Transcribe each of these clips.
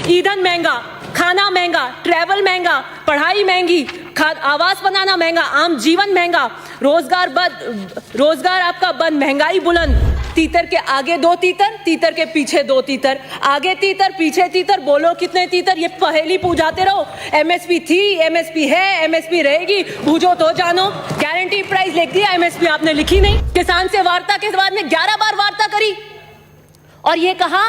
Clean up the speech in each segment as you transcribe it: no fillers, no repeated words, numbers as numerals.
ईंधन महंगा, खाना महंगा, ट्रैवल महंगा, पढ़ाई महंगी, आवास बनाना महंगा, आम जीवन महंगा, रोजगार आपका बंद, महंगाई बुलंद। तीतर के आगे दो तीतर, तीतर के पीछे दो तीतर, आगे तीतर पीछे तीतर, बोलो कितने तीतर, ये पहेली पूछाते रहो। एमएसपी थी, एमएसपी है, एमएसपी रहेगी, बूझो तो जानो। गारंटी प्राइस लिख दिया, एमएसपी आपने लिखी नहीं। किसान से वार्ता के बाद में 11 बार वार्ता करी और ये कहा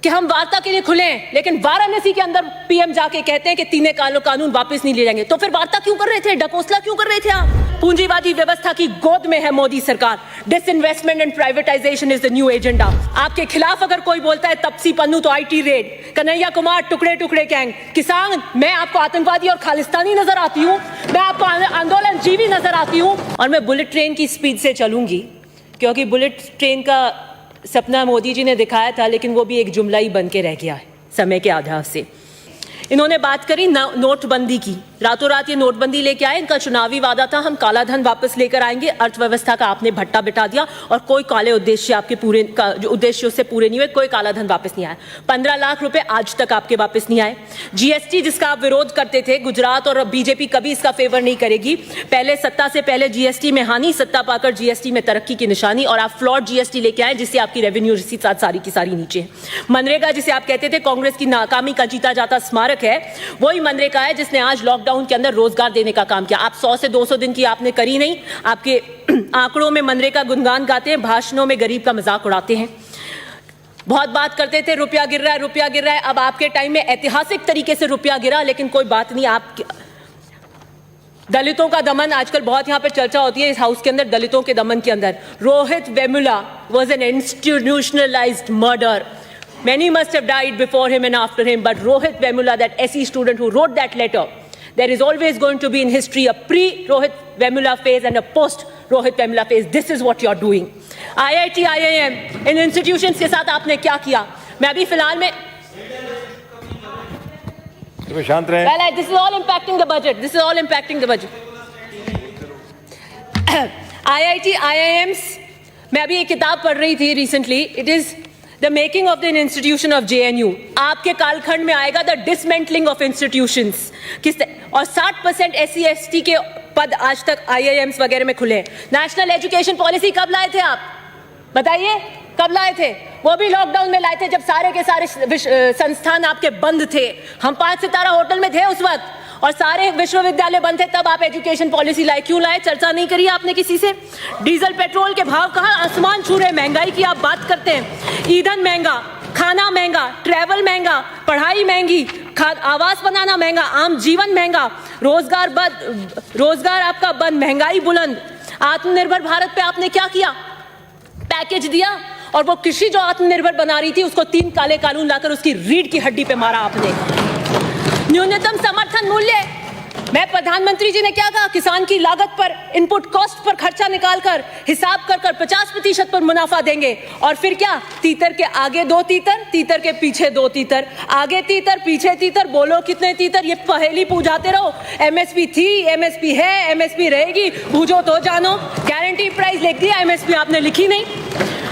कि हम वार्ता के लिए खुले हैं, लेकिन वाराणसी के अंदर पीएम जाके कहते हैं कि 3 कानून वापस नहीं ले जाएंगे। तो फिर वार्ता क्यों कर रहे थे, डकोसला क्यों कर रहे थे आप? पूंजीवादी व्यवस्था की गोद में है मोदी सरकार। Disinvestment and privatisation is the new agenda. आपके खिलाफ अगर कोई बोलता है तपसी पन्नू तो आईटी रेड, कन्हैया कुमार टुकड़े टुकड़े गैंग, किसान मैं आपको आतंकवादी और खालिस्तानी नजर आती हूँ, मैं आपको आंदोलन जीवी नजर आती हूँ। और मैं बुलेट ट्रेन की स्पीड से चलूंगी, क्योंकि बुलेट ट्रेन का सपना मोदी जी ने दिखाया था, लेकिन वो भी एक जुमला ही बन के रह गया है समय के आधार से। इन्होंने बात करी नोटबंदी की, रातों रात ये नोटबंदी लेके आए। इनका चुनावी वादा था हम काला धन वापस लेकर आएंगे। अर्थव्यवस्था का आपने भट्टा बिठा दिया और कोई काले उद्देश्य आपके पूरे जो उद्देश्य उससे पूरे नहीं हुए, कोई काला धन वापस नहीं आया। 15 लाख रुपए आज तक आपके वापस नहीं आए। जीएसटी जिसका आप विरोध करते थे, गुजरात और बीजेपी कभी इसका फेवर नहीं करेगी। पहले सत्ता से पहले जीएसटी में हानि, सत्ता पाकर जीएसटी में तरक्की की निशानी, और आप फ्लॉड जीएसटी लेके आए जिससे आपकी रेवेन्यू रिसीट सारी की सारी नीचे है। मनरेगा जिसे आप कहते थे कांग्रेस की नाकामी का जीता जाता स्मारक है, वही मनरेगा है जिसने आज लॉकडाउन के अंदर रोजगार देने का काम किया। आप 100 से 200 दिन की आपने करी नहीं। आपके आंकड़ों में मनरेगा गुणगान गाते हैं, भाषणों में गरीब का मजाक उड़ाते हैं। बहुत बात करते थे रुपया गिर रहा है, रुपया गिर रहा है। अब आपके टाइम में ऐतिहासिक तरीके से रुपया गिरा, लेकिन कोई बात नहीं। आप दलितों का दमन आजकल बहुत यहाँ पे चर्चा होती है इस हाउस के अंदर, दलितों के दमन के अंदर। Rohit Vemula was an institutionalized murder. Many must have died before him and after him, but Rohit Vemula, that SE student who wrote that letter, there is always going to be in history a pre-Rohit Vemula phase and a post-Rohit Vemula phase. This is what you're doing. IIT, IIM, in institutions के साथ आपने क्या किया? मैं अभी फिलहाल में शांत रहें। Well, this is all impacting the budget. This is all impacting the budget. IIT, IIMs, मैं अभी एक किताब पढ़ रही थी recently. It is The making of the institution of JNU. आपके कालखंड में आएगा the dismantling of institutions. और 60% SC ST के पद आज तक IIMs वगैरह में खुले। नेशनल एजुकेशन पॉलिसी कब लाए थे आप, बताइए कब लाए थे? वो भी लॉकडाउन में लाए थे जब सारे के सारे संस्थान आपके बंद थे। हम 5 सितारा होटल में थे उस वक्त और सारे विश्वविद्यालय बंद थे, तब आप एजुकेशन पॉलिसी लाए। क्यों लाए? चर्चा नहीं करी आपने किसी से। डीजल पेट्रोल के भाव कहाँ आसमान छू रहे, महंगाई की आप बात करते हैं। ईंधन महंगा, खाना महंगा, ट्रैवल महंगा, पढ़ाई महंगी, आवास बनाना महंगा, आम जीवन महंगा, रोजगार आपका बंद, महंगाई बुलंद। आत्मनिर्भर भारत पे आपने क्या किया? पैकेज दिया और वो कृषि जो आत्मनिर्भर बना रही थी उसको 3 काले कानून लाकर उसकी रीढ़ की हड्डी पे मारा आपने। न्यूनतम समर्थन मूल्य, मैं प्रधानमंत्री जी ने क्या कहा? किसान की लागत पर, इनपुट कॉस्ट पर खर्चा निकालकर हिसाब कर 50% पर मुनाफा देंगे। और फिर क्या? तीतर के आगे 2 तीतर, तीतर के पीछे 2 तीतर, आगे तीतर पीछे तीतर, बोलो कितने तीतर, ये पहेली पूछाते रहो। एमएसपी थी, एमएसपी है, एमएसपी रहेगी, बूझो तो जानो। गारंटी प्राइस लिख दिया, एमएसपी आपने लिखी नहीं।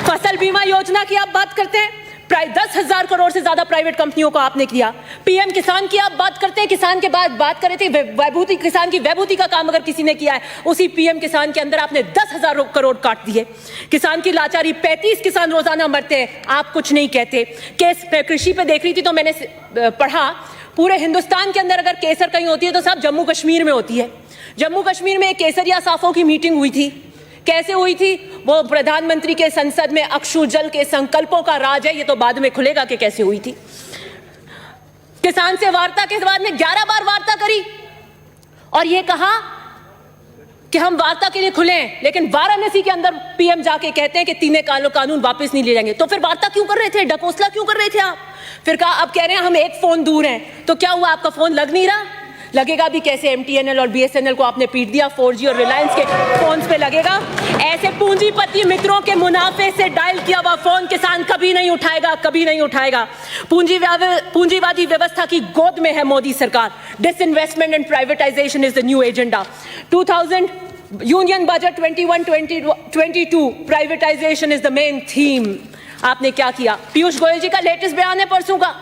फसल बीमा योजना की आप बात करते हैं, 10,000 करोड़ से ज्यादा प्राइवेट कंपनियों को आपने किया। पीएम किसान की आप बात करते हैं, किसान के बाद बात कर रहे थे वैभूति, किसान की वैभूति का काम अगर किसी ने किया है, उसी पीएम किसान के अंदर आपने 10,000 करोड़ काट दिए। किसान की लाचारी, 35 किसान रोजाना मरते हैं, आप कुछ नहीं कहते। केस कृषि पे देख रही थी तो मैंने पढ़ा, पूरे हिंदुस्तान के अंदर अगर केसर कहीं होती है तो साहब जम्मू कश्मीर में होती है। जम्मू कश्मीर में एक केसरिया साफों की मीटिंग हुई थी। कैसे हुई थी? वो प्रधानमंत्री के संसद में अक्षु जल के संकल्पों का राज है, ये तो बाद में खुलेगा कि कैसे हुई थी। किसान से वार्ता के बाद में 11 बार वार्ता करी और ये कहा कि हम वार्ता के लिए खुले हैं, लेकिन वाराणसी के अंदर पीएम जाके कहते हैं कि 3 कानून वापस नहीं ले जाएंगे। तो फिर वार्ता क्यों कर रहे थे, डकोसला क्यों कर रहे थे आप? फिर कहा, अब कह रहे हैं हम एक फोन दूर हैं। तो क्या हुआ, आपका फोन लग नहीं रहा? लगेगा भी कैसे? MTNL और BSNL को आपने पीट दिया, 4G और रिलायंस के फोन्स पे लगेगा। ऐसे पूंजीपति मित्रों के मुनाफे से डायल किया हुआ फोन किसान कभी नहीं उठाएगा, कभी नहीं उठाएगा। पूंजीवादी व्यवस्था की गोद में है मोदी सरकार। Disinvestment and privatisation is the new agenda. 2000 union budget 21-22 privatisation is the main theme. आपने क्या किया? पीयूष गोयल जी का लेटेस्ट बयान है परसों का,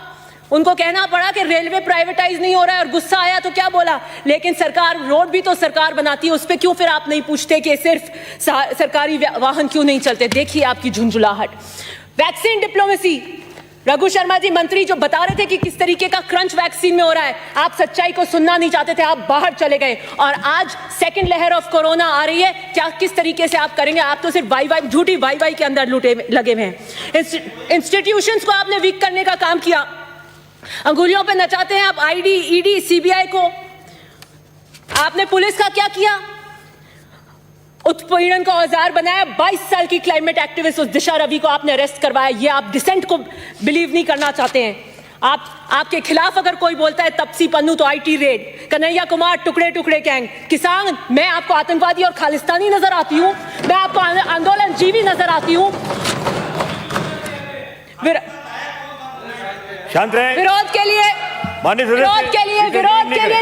उनको कहना पड़ा कि रेलवे प्राइवेटाइज नहीं हो रहा है और गुस्सा आया तो क्या बोला, लेकिन सरकार रोड भी तो सरकार बनाती है, उस पर क्यों फिर आप नहीं पूछते कि सिर्फ सरकारी वाहन क्यों नहीं चलते। देखिए आपकी झुंझुलाहट। वैक्सीन डिप्लोमेसी, रघु शर्मा जी मंत्री जो बता रहे थे कि किस तरीके का क्रंच वैक्सीन में हो रहा है, आप सच्चाई को सुनना नहीं चाहते थे, आप बाहर चले गए और आज सेकंड लहर ऑफ कोरोना आ रही है, क्या किस तरीके से आप करेंगे। आप तो सिर्फ झूठी वाई के अंदर लगे हुए हैं। इंस्टीट्यूशंस को आपने वीक करने का काम किया, अंगुलियों पे नचाते हैं आप आईडी, ईडी, सीबीआई को। आपने पुलिस का क्या किया, उत्पीड़न का औजार बनाया। 22 साल की क्लाइमेट एक्टिविस्ट उस दिशा रवि को आपने अरेस्ट करवाया। ये आप डिसेंट को बिलीव नहीं करना चाहते हैं। आपके खिलाफ अगर कोई बोलता है तपसी पन्नू तो आईटी रेड, कन्हैया कुमार टुकड़े टुकड़े गैंग, किसान, मैं आपको आतंकवादी और खालिस्तानी नजर आती हूं, मैं आपको आंदोलन जीवी नजर आती हूं। शांत रहे। विरोध के लिए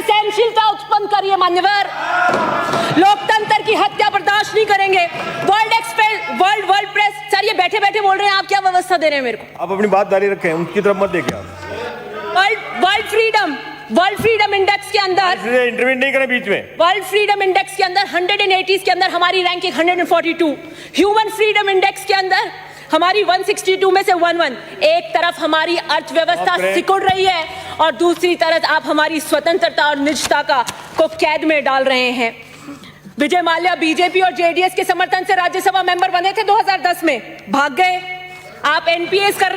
सहनशीलता उत्पन्न करिए मान्यवर। लोकतंत्र की हत्या बर्दाश्त नहीं करेंगे। वर्ल्ड प्रेस, सर ये बैठे बैठे बोल रहे हैं, आप क्या व्यवस्था दे रहे हैं मेरे को। आप अपनी बात जारी रखें, उनकी तरफ मत देखिए आप। वर्ल्ड फ्रीडम इंडेक्स के अंदर इंटरव्यू नहीं करें बीच में। वर्ल्ड फ्रीडम इंडेक्स के अंदर 180 के अंदर हमारी रैंकिंग 142। ह्यूमन फ्रीडम इंडेक्स के अंदर हमारी 162 में से 11। एक तरफ हमारी अर्थव्यवस्था सिकुड़ रही है और दूसरी तरफ आप हमारी स्वतंत्रता और निजता को कैद में डाल रहे हैं। विजय माल्या बीजेपी और जेडीएस के समर्थन से राज्यसभा मेंबर बने थे 2010 में, भाग गए। आप एनपीएस कर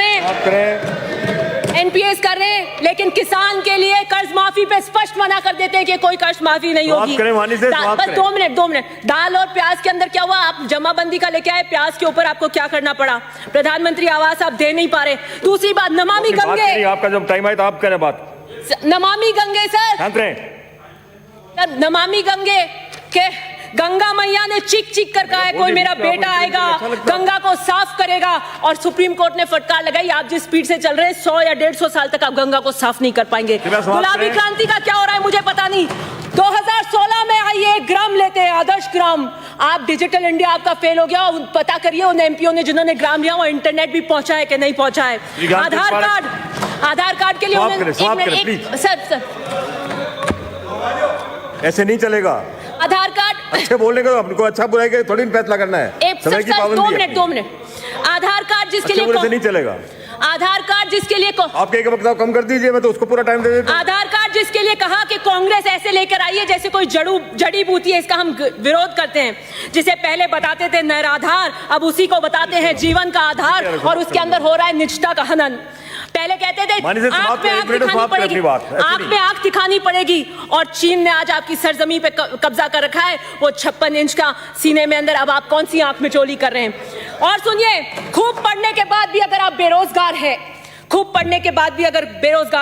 रहे हैं, लेकिन किसान के लिए कर्ज माफी पे स्पष्ट मना कर देते हैं कि कोई कर्ज माफी नहीं होगी। बस 2 मिनट। दाल और प्याज के अंदर क्या हुआ, आप जमाबंदी का लेके आए, प्याज के ऊपर आपको क्या करना पड़ा, प्रधानमंत्री आवास आप दे नहीं पा रहे। दूसरी बात, नमामि गंगे, आपका जब टाइम आए तो आप करें बात। नमामि गंगे सर, नमामि गंगे के गंगा मैया ने चीख कर कहा है कोई मेरा बेटा आएगा, गंगा को साफ करेगा, और सुप्रीम कोर्ट ने फटकार लगाई। आप जिस स्पीड से चल रहे हैं 100 या 150 साल तक आप गंगा को साफ नहीं कर पाएंगे। गुलाबी क्रांति का क्या हो रहा है मुझे पता नहीं। 2016 में आइए 1 ग्राम लेते हैं, आदर्श ग्राम। आप डिजिटल इंडिया आपका फेल हो गया। पता करिए उन एमपीओ ने जिन्होंने ग्राम लिया वो इंटरनेट भी पहुंचा है कि नहीं पहुंचा है। आधार कार्ड के लिए सर ऐसे नहीं चलेगा। आधार कार्ड अच्छे बोलने का आपको अच्छा बुराई के थोड़ी फैसला करना है। समय की पाबंदी है। 2 मिनट। आधार कार्ड जिसके लिए नहीं चलेगा। आधार कार्ड जिसके लिए आप एक वक्त कम कर दीजिए, मैं तो उसको पूरा टाइम दे देता हूं। आधार कार्ड जिसके लिए कहा कि कांग्रेस ऐसे लेकर आई है जैसे कोई जड़ी बूटी है, इसका हम विरोध करते हैं। जिसे पहले बताते थे निराधार, अब उसी को बताते हैं जीवन का आधार, और उसके अंदर हो रहा है निजता का हनन। पहले कहते थे आंख में आंख दिखानी पड़ेगी, और चीन ने आज आपकी सरजमी पे कब्जा कर रखा है। वो 56 इंच का सीने में अंदर, अब आप कौन सी आंख में चोली कर रहे हैं। और सुनिए, खूब पढ़ने के बाद भी अगर आप बेरोजगार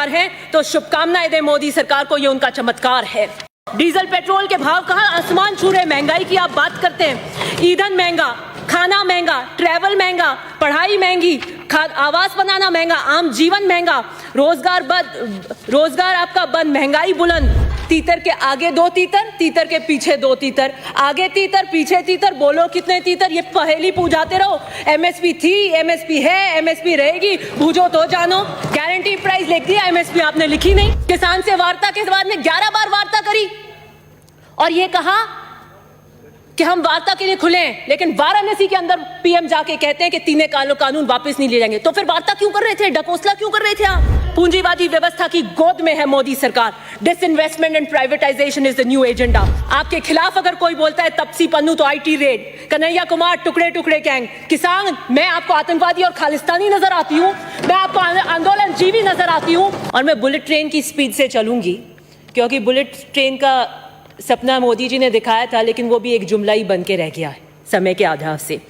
हैं, तो शुभकामनाएं दें मोदी सरकार को, ये उनका चमत्कार है। डीजल पेट्रोल के भाव कहां आसमान छू रहे, महंगाई की आप बात करते हैं। ईंधन महंगा, खाना महंगा, ट्रैवल महंगा, पढ़ाई महंगी, आवास बनाना महंगा, आम जीवन महंगा, रोजगार आपका बंद, महंगाई बुलंद। तीतर के आगे 2 तीतर, तीतर के पीछे 2 तीतर, आगे तीतर पीछे तीतर, बोलो कितने तीतर। ये पहेली पूछाते रहो। एमएसपी थी, एमएसपी है, एमएसपी रहेगी, बूझो तो जानो। गारंटी प्राइस लिख दिया, एमएसपी आपने लिखी नहीं। किसान से वार्ता के बाद में 11 बार वार्ता करी और ये कहा कि हम वार्ता के लिए खुले हैं, लेकिन वाराणसी के अंदर पीएम जाके कहते हैं कि 3 कानून वापस नहीं ले जाएंगे। तो फिर वार्ता क्यों कर रहे थे, डकोसला क्यों कर रहे थे आप। पूंजीवादी व्यवस्था की गोद में है मोदी सरकार। Disinvestment and privatisation is the new agenda. आपके खिलाफ अगर कोई बोलता है तपसी पन्नू तो आईटी रेड, कन्हैया कुमार टुकड़े टुकड़े गैंग, किसान, मैं आपको आतंकवादी और खालिस्तानी नजर आती हूँ, मैं आपको आंदोलन जीवी नजर आती हूँ। और मैं बुलेट ट्रेन की स्पीड से चलूंगी, क्योंकि बुलेट ट्रेन का सपना मोदी जी ने दिखाया था, लेकिन वो भी एक जुमला ही बन के रह गया है समय के आधार से।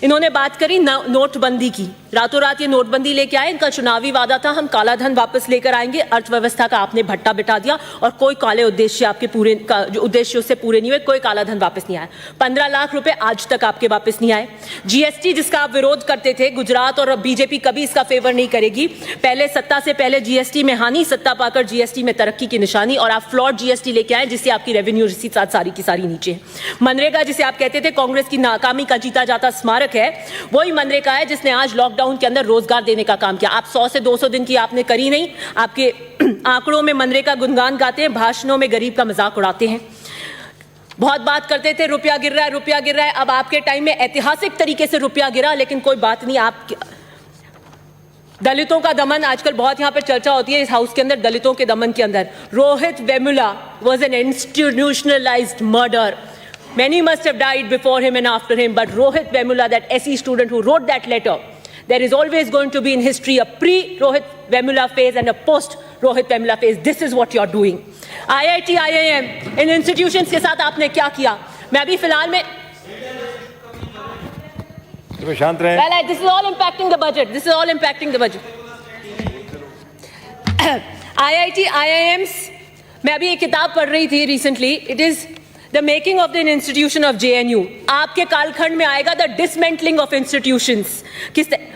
इन्होंने बात करी नोटबंदी की, रातों रात ये नोटबंदी लेके आए। इनका चुनावी वादा था हम काला धन वापस लेकर आएंगे। अर्थव्यवस्था का आपने भट्टा बिठा दिया और कोई काले उद्देश्य आपके पूरे जो उद्देश्य उससे पूरे नहीं हुए। कोई काला धन वापस नहीं आया। 15 लाख रुपए आज तक आपके वापस नहीं आए। जीएसटी जिसका आप विरोध करते थे, गुजरात और बीजेपी कभी इसका फेवर नहीं करेगी। पहले सत्ता से पहले जीएसटी में हानि, सत्ता पाकर जीएसटी में तरक्की की निशानी, और आप फ्लॉड जीएसटी लेके आए जिससे आपकी रेवेन्यू रिसीट सारी की सारी नीचे है। मनरेगा जिसे आप कहते थे कांग्रेस की नाकामी का जीता जाता स्मारक, नायक है, वही मनरेगा है जिसने आज लॉकडाउन के अंदर रोजगार देने का काम किया। आप 100 से 200 दिन की आपने करी नहीं, आपके आंकड़ों में मनरेगा गुणगान गाते हैं, भाषणों में गरीब का मजाक उड़ाते हैं। बहुत बात करते थे रुपया गिर रहा है, रुपया गिर रहा है। अब आपके टाइम में ऐतिहासिक तरीके से रुपया गिरा, लेकिन कोई बात नहीं। आप दलितों का दमन आजकल बहुत यहाँ पर चर्चा होती है इस हाउस के अंदर, दलितों के दमन के अंदर। Rohit Vemula was an institutionalized murder. Many must have died before him and after him, but Rohit Vemula, that SE student who wrote that letter, there is always going to be in history a pre-Rohit Vemula phase and a post-Rohit Vemula phase. This is what you're doing. IIT, IIM, in institutions के साथ आपने क्या किया? मैं अभी फिलहाल में शांत रहें। Well, this is all impacting the budget. This is all impacting the budget. IIT, IIMs, मैं अभी एक किताब पढ़ रही थी recently. It is the making of the institution of JNU. आपके कालखंड में आएगा the dismantling of institutions.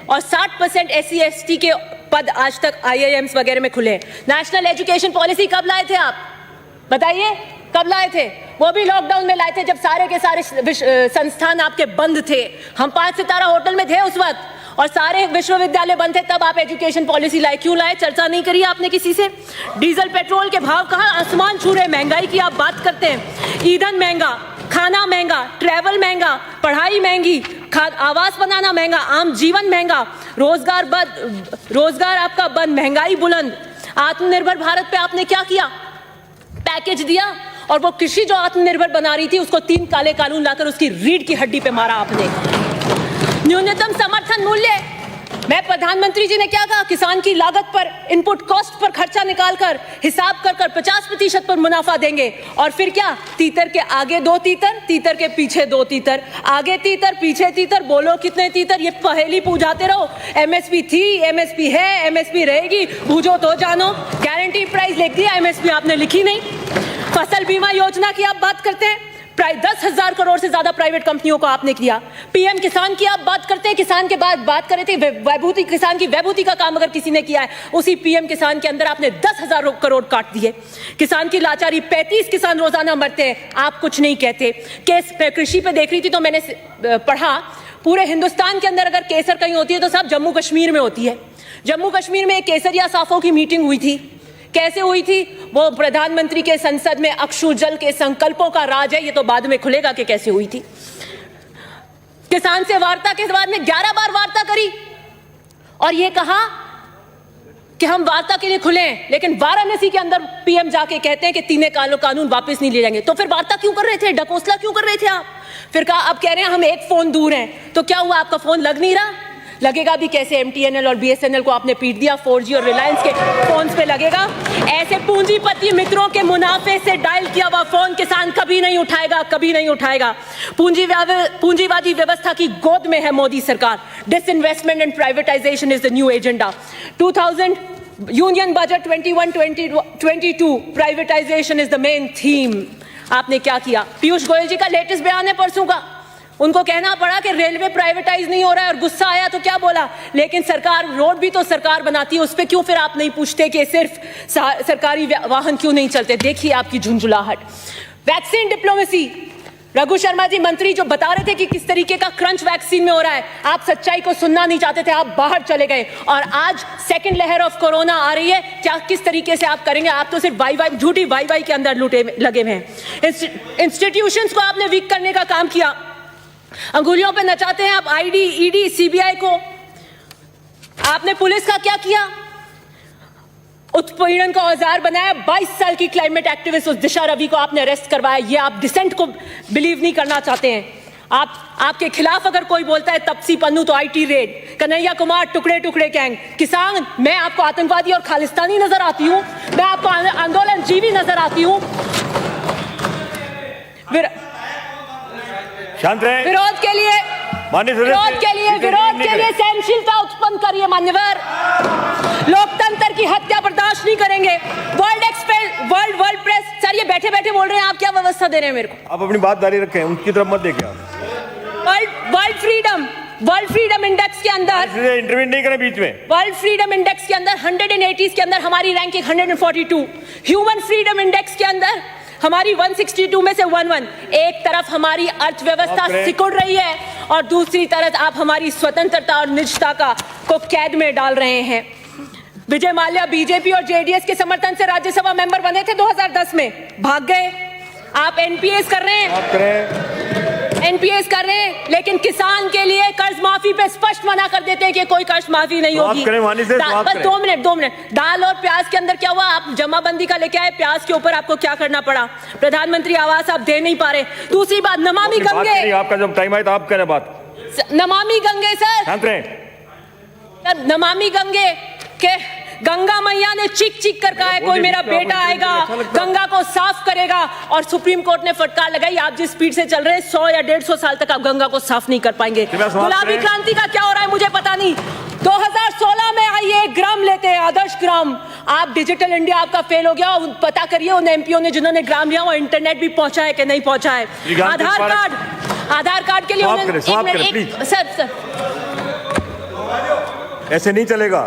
और 60% SC ST के पद आज तक IIMs वगैरह में खुले। नेशनल एजुकेशन पॉलिसी कब लाए थे आप? बताइए कब लाए थे? वो भी लॉकडाउन में लाए थे जब सारे के सारे संस्थान आपके बंद थे। हम 5 सितारा होटल में थे उस वक्त और सारे विश्वविद्यालय बंद थे, तब आप एजुकेशन पॉलिसी लाए। क्यों लाए? चर्चा नहीं करी आपने किसी से। डीजल पेट्रोल के भाव कहाँ आसमान छू रहे, महंगाई की आप बात करते हैं। ईंधन महंगा, खाना महंगा, ट्रैवल महंगा, पढ़ाई महंगी, आवास बनाना महंगा, आम जीवन महंगा, रोजगार आपका बंद, महंगाई बुलंद। आत्मनिर्भर भारत पे आपने क्या किया? पैकेज दिया और वो कृषि जो आत्मनिर्भर बना रही थी उसको 3 काले कानून लाकर उसकी रीढ़ की हड्डी पे मारा आपने। न्यूनतम समर्थन मूल्य, मैं प्रधानमंत्री जी ने क्या कहा? किसान की लागत पर, इनपुट कॉस्ट पर खर्चा निकालकर हिसाब कर 50% पर मुनाफा देंगे। और फिर क्या? तीतर के आगे 2 तीतर, तीतर के पीछे 2 तीतर, आगे तीतर पीछे तीतर, बोलो कितने तीतर? ये पहेली पूछाते रहो। एमएसपी थी, एमएसपी है, एमएसपी रहेगी, बूझो तो जानो। गारंटी प्राइस लिख दिया, एमएसपी आपने लिखी नहीं। फसल बीमा योजना की आप बात करते हैं, 10,000 करोड़ से ज्यादा प्राइवेट कंपनियों को आपने किया। पीएम किसान की आप बात करते हैं, किसान के बाद बात कर रहे थे वैभूति, किसान की वैभूति का काम अगर किसी ने किया है, उसी पीएम किसान के अंदर आपने 10,000 करोड़ काट दिए। किसान की लाचारी, 35 किसान रोजाना मरते हैं, आप कुछ नहीं कहते। केस कृषि पे देख रही थी तो मैंने पढ़ा, पूरे हिंदुस्तान के अंदर अगर केसर कहीं होती है तो सब जम्मू कश्मीर में होती है। जम्मू कश्मीर में एक केसरिया साफों की मीटिंग हुई थी। कैसे हुई थी? वो प्रधानमंत्री के संसद में अक्षु जल के संकल्पों का राज है, ये तो बाद में खुलेगा कि कैसे हुई थी। किसान से वार्ता के बाद में 11 बार वार्ता करी और ये कहा कि हम वार्ता के लिए खुले हैं, लेकिन वाराणसी के अंदर पीएम जाके कहते हैं कि 3 कानून वापस नहीं ले जाएंगे। तो फिर वार्ता क्यों कर रहे थे? डकोसला क्यों कर रहे थे आप? फिर कहा, अब कह रहे हैं हम एक फोन दूर हैं। तो क्या हुआ? आपका फोन लग नहीं रहा? लगेगा भी कैसे? MTNL और BSNL को आपने पीट दिया, 4G और रिलायंस के फोन्स पे लगेगा। ऐसे पूंजीपति मित्रों के मुनाफे से डायल किया हुआ फोन किसान कभी नहीं उठाएगा, कभी नहीं उठाएगा। पूंजीवादी व्यवस्था की गोद में है मोदी सरकार। Disinvestment and privatisation is the new agenda. 2000 union budget 21-22 privatisation is the main theme. आपने क्या किया? पीयूष गोयल जी का लेटेस्ट बयान है परसों का, उनको कहना पड़ा कि रेलवे प्राइवेटाइज नहीं हो रहा है और गुस्सा आया तो क्या बोला? लेकिन सरकार, रोड भी तो सरकार बनाती है, उस पर क्यों फिर आप नहीं पूछते कि सिर्फ सरकारी वाहन क्यों नहीं चलते? देखिए आपकी झुंझुलाहट। वैक्सीन डिप्लोमेसी, रघु शर्मा जी मंत्री जो बता रहे थे कि किस तरीके का क्रंच वैक्सीन में हो रहा है, आप सच्चाई को सुनना नहीं चाहते थे, आप बाहर चले गए। और आज सेकंड लहर ऑफ कोरोना आ रही है, क्या किस तरीके से आप करेंगे? आप तो सिर्फ वाई झूठी वाई के अंदर लगे हुए हैं। इंस्टीट्यूशंस को आपने वीक करने का काम किया, अंगुलियों पे नचाते हैं आप ID, ED, CBI को। आपने पुलिस का क्या किया? उत्पीड़न का औजार बनाया। 22 साल की क्लाइमेट एक्टिविस्ट उस दिशा रवि को आपने अरेस्ट करवाया। ये आप डिसेंट को बिलीव नहीं करना चाहते हैं। आपके खिलाफ अगर कोई बोलता है तपसी पन्नू तो IT रेड, कन्हैया कुमार टुकड़े टुकड़े गैंग। किसान, मैं आपको आतंकवादी और खालिस्तानी नजर आती हूं, मैं आपको आंदोलन जीवी नजर आती हूं। शांत रहे। विरोध के लिए सहनशीलता उत्पन्न करिए मान्यवर। लोकतंत्र की हत्या बर्दाश्त नहीं करेंगे। वर्ल्ड प्रेस, सर ये बैठे बैठे बोल रहे हैं, आप क्या व्यवस्था दे रहे हैं मेरे को? आप अपनी बात जारी रखें, उनकी तरफ मत देखिए। वर्ल्ड फ्रीडम इंडेक्स के अंदर इंटरव्यू नहीं करें बीच में। वर्ल्ड फ्रीडम इंडेक्स के अंदर 180 के अंदर हमारी रैंकिंग 142। ह्यूमन फ्रीडम इंडेक्स के अंदर हमारी 162 में से 11। एक तरफ हमारी अर्थव्यवस्था सिकुड़ रही है और दूसरी तरफ आप हमारी स्वतंत्रता और निजता को कैद में डाल रहे हैं। विजय माल्या बीजेपी और जेडीएस के समर्थन से राज्यसभा मेंबर बने थे 2010 में, भाग गए। आप एनपीएस कर रहे हैं, एनपीएस कर रहे हैं, लेकिन किसान के लिए कर्ज माफी पे स्पष्ट मना कर देते हैं कि कोई कर्ज माफी नहीं होगी। बस 2 मिनट। दाल और प्याज के अंदर क्या हुआ? आप जमाबंदी का लेके आए, प्याज के ऊपर आपको क्या करना पड़ा? प्रधानमंत्री आवास आप दे नहीं पा रहे। दूसरी बात, नमामि गंगे, आपका जब टाइम आए तो आप करें बात। नमामि गंगे सर, नमामि गंगे के गंगा मैया ने चीख चीख कर कहा है कोई मेरा बेटा आएगा, गंगा को साफ करेगा, और सुप्रीम कोर्ट ने फटकार लगाई आप जिस स्पीड से चल रहे हैं 100 या 150 साल तक आप गंगा को साफ नहीं कर पाएंगे। गुलाबी क्रांति का क्या हो रहा है मुझे पता नहीं। 2016 में आइए 1 ग्राम लेते हैं, आदर्श ग्राम। आप डिजिटल इंडिया आपका फेल हो गया। पता करिए उन एमपीओ ने जिन्होंने ग्राम लिया वो इंटरनेट भी पहुंचा है कि नहीं पहुंचा है। आधार कार्ड के लिए सर ऐसे नहीं चलेगा।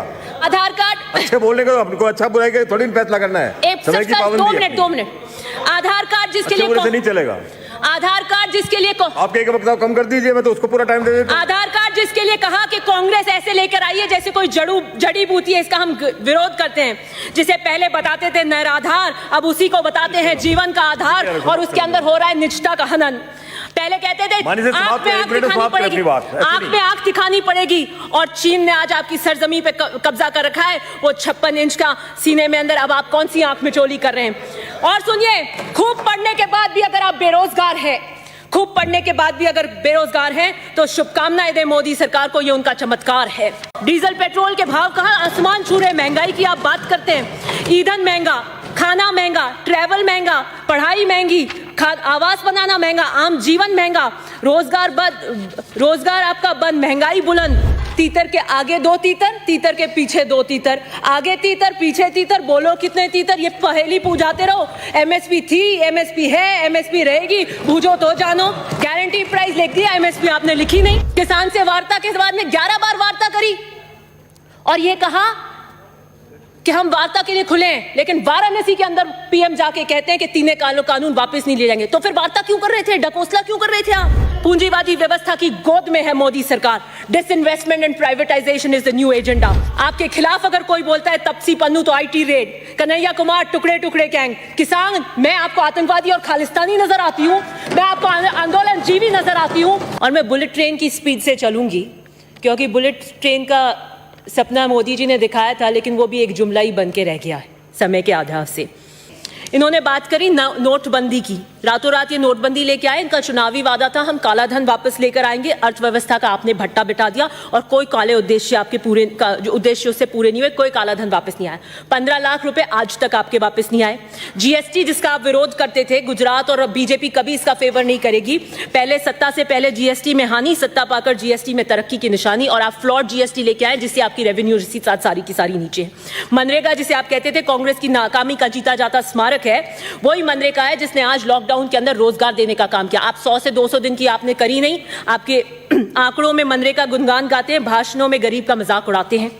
आधार कार्ड अच्छे बोलने का हमको अच्छा बुराई के थोड़ी फैसला करना है। समय की पाबंदी है। 2 मिनट। आधार कार्ड जिसके लिए नहीं चलेगा। आधार कार्ड जिसके लिए आप एक वक्त कम कर दीजिए, मैं तो उसको पूरा टाइम दे देता हूं। आधार कार्ड जिसके लिए कहा कि कांग्रेस ऐसे लेकर आई है जैसे कोई जड़ी बूटी है, इसका हम विरोध करते हैं। जिसे पहले बताते थे निराधार, अब उसी को बताते हैं जीवन का आधार, और उसके अंदर हो रहा है निजता का हनन। पहले कहते थे आंख में आंख दिखानी पड़ेगी, आंख में आंख दिखानी पड़ेगी, और चीन ने आज आपकी सरजमी पे कब्जा कर रखा है। वो 56 इंच का सीने में अंदर, अब आप कौन सी आंख में चोली कर रहे हैं? और सुनिए, खूब पढ़ने के बाद भी अगर आप बेरोजगार हैं, खूब पढ़ने के बाद भी अगर बेरोजगार हैं, तो शुभकामनाएं दें मोदी सरकार को, ये उनका चमत्कार है। डीजल पेट्रोल के भाव कहां आसमान छू रहे, महंगाई की आप बात करते हैं। ईंधन महंगा, खाना महंगा, ट्रैवल महंगा, पढ़ाई महंगी, आवास बनाना महंगा, आम जीवन महंगा, रोजगार आपका बंद, महंगाई बुलंद। तीतर के आगे 2 तीतर, तीतर के पीछे 2 तीतर, आगे तीतर पीछे तीतर, बोलो कितने तीतर? ये पहेली पूछाते रहो। एमएसपी थी, एमएसपी है, एमएसपी रहेगी, बूझो तो जानो। गारंटी प्राइस लिख दिया, एमएसपी आपने लिखी नहीं। किसान से वार्ता के बाद में 11 बार वार्ता करी और ये कहा कि हम वार्ता के लिए खुले हैं, लेकिन वाराणसी के अंदर पीएम जाके कहते हैं कि 3 कानून वापस नहीं ले जाएंगे। तो फिर वार्ता क्यों कर रहे थे? डकोसला क्यों कर रहे थे आप? पूंजीवादी व्यवस्था की गोद में है मोदी सरकार। Disinvestment and privatisation is the new agenda. आपके खिलाफ अगर कोई बोलता है तपसी पन्नू तो आईटी रेड, कन्हैया कुमार टुकड़े टुकड़े गैंग। किसान, मैं आपको आतंकवादी और खालिस्तानी नजर आती हूँ, मैं आपको आंदोलन जीवी नजर आती हूँ, और मैं बुलेट ट्रेन की स्पीड से चलूंगी, क्योंकि बुलेट ट्रेन का सपना मोदी जी ने दिखाया था, लेकिन वो भी एक जुमला ही बन के रह गया है समय के आधार से। इन्होंने बात करी नोटबंदी की, रातों रात ये नोटबंदी लेके आए। इनका चुनावी वादा था हम काला धन वापस लेकर आएंगे, अर्थव्यवस्था का आपने भट्टा बिठा दिया, और कोई काले उद्देश्य आपके पूरे जो उद्देश्य उससे पूरे नहीं हुए, कोई काला धन वापस नहीं आया। 15 लाख रुपए आज तक आपके वापस नहीं आए। जीएसटी जिसका आप विरोध करते थे, गुजरात और बीजेपी कभी इसका फेवर नहीं करेगी। पहले सत्ता से पहले जीएसटी में हानि, सत्ता पाकर जीएसटी में तरक्की की निशानी, और आप फ्लॉड जीएसटी लेके आए जिससे आपकी रेवेन्यू रिसीट सारी की सारी नीचे है। मनरेगा जिसे आप कहते थे कांग्रेस की नाकामी का जीता जाता स्मारक है, वही मनरेगा है जिसने आज लॉकडाउन के अंदर रोजगार देने का काम किया। आप 100 से 200 दिन की आपने करी नहीं। आपके आंकड़ों में मनरेगा गुणगान गाते हैं, भाषणों में गरीब का मजाक उड़ाते हैं।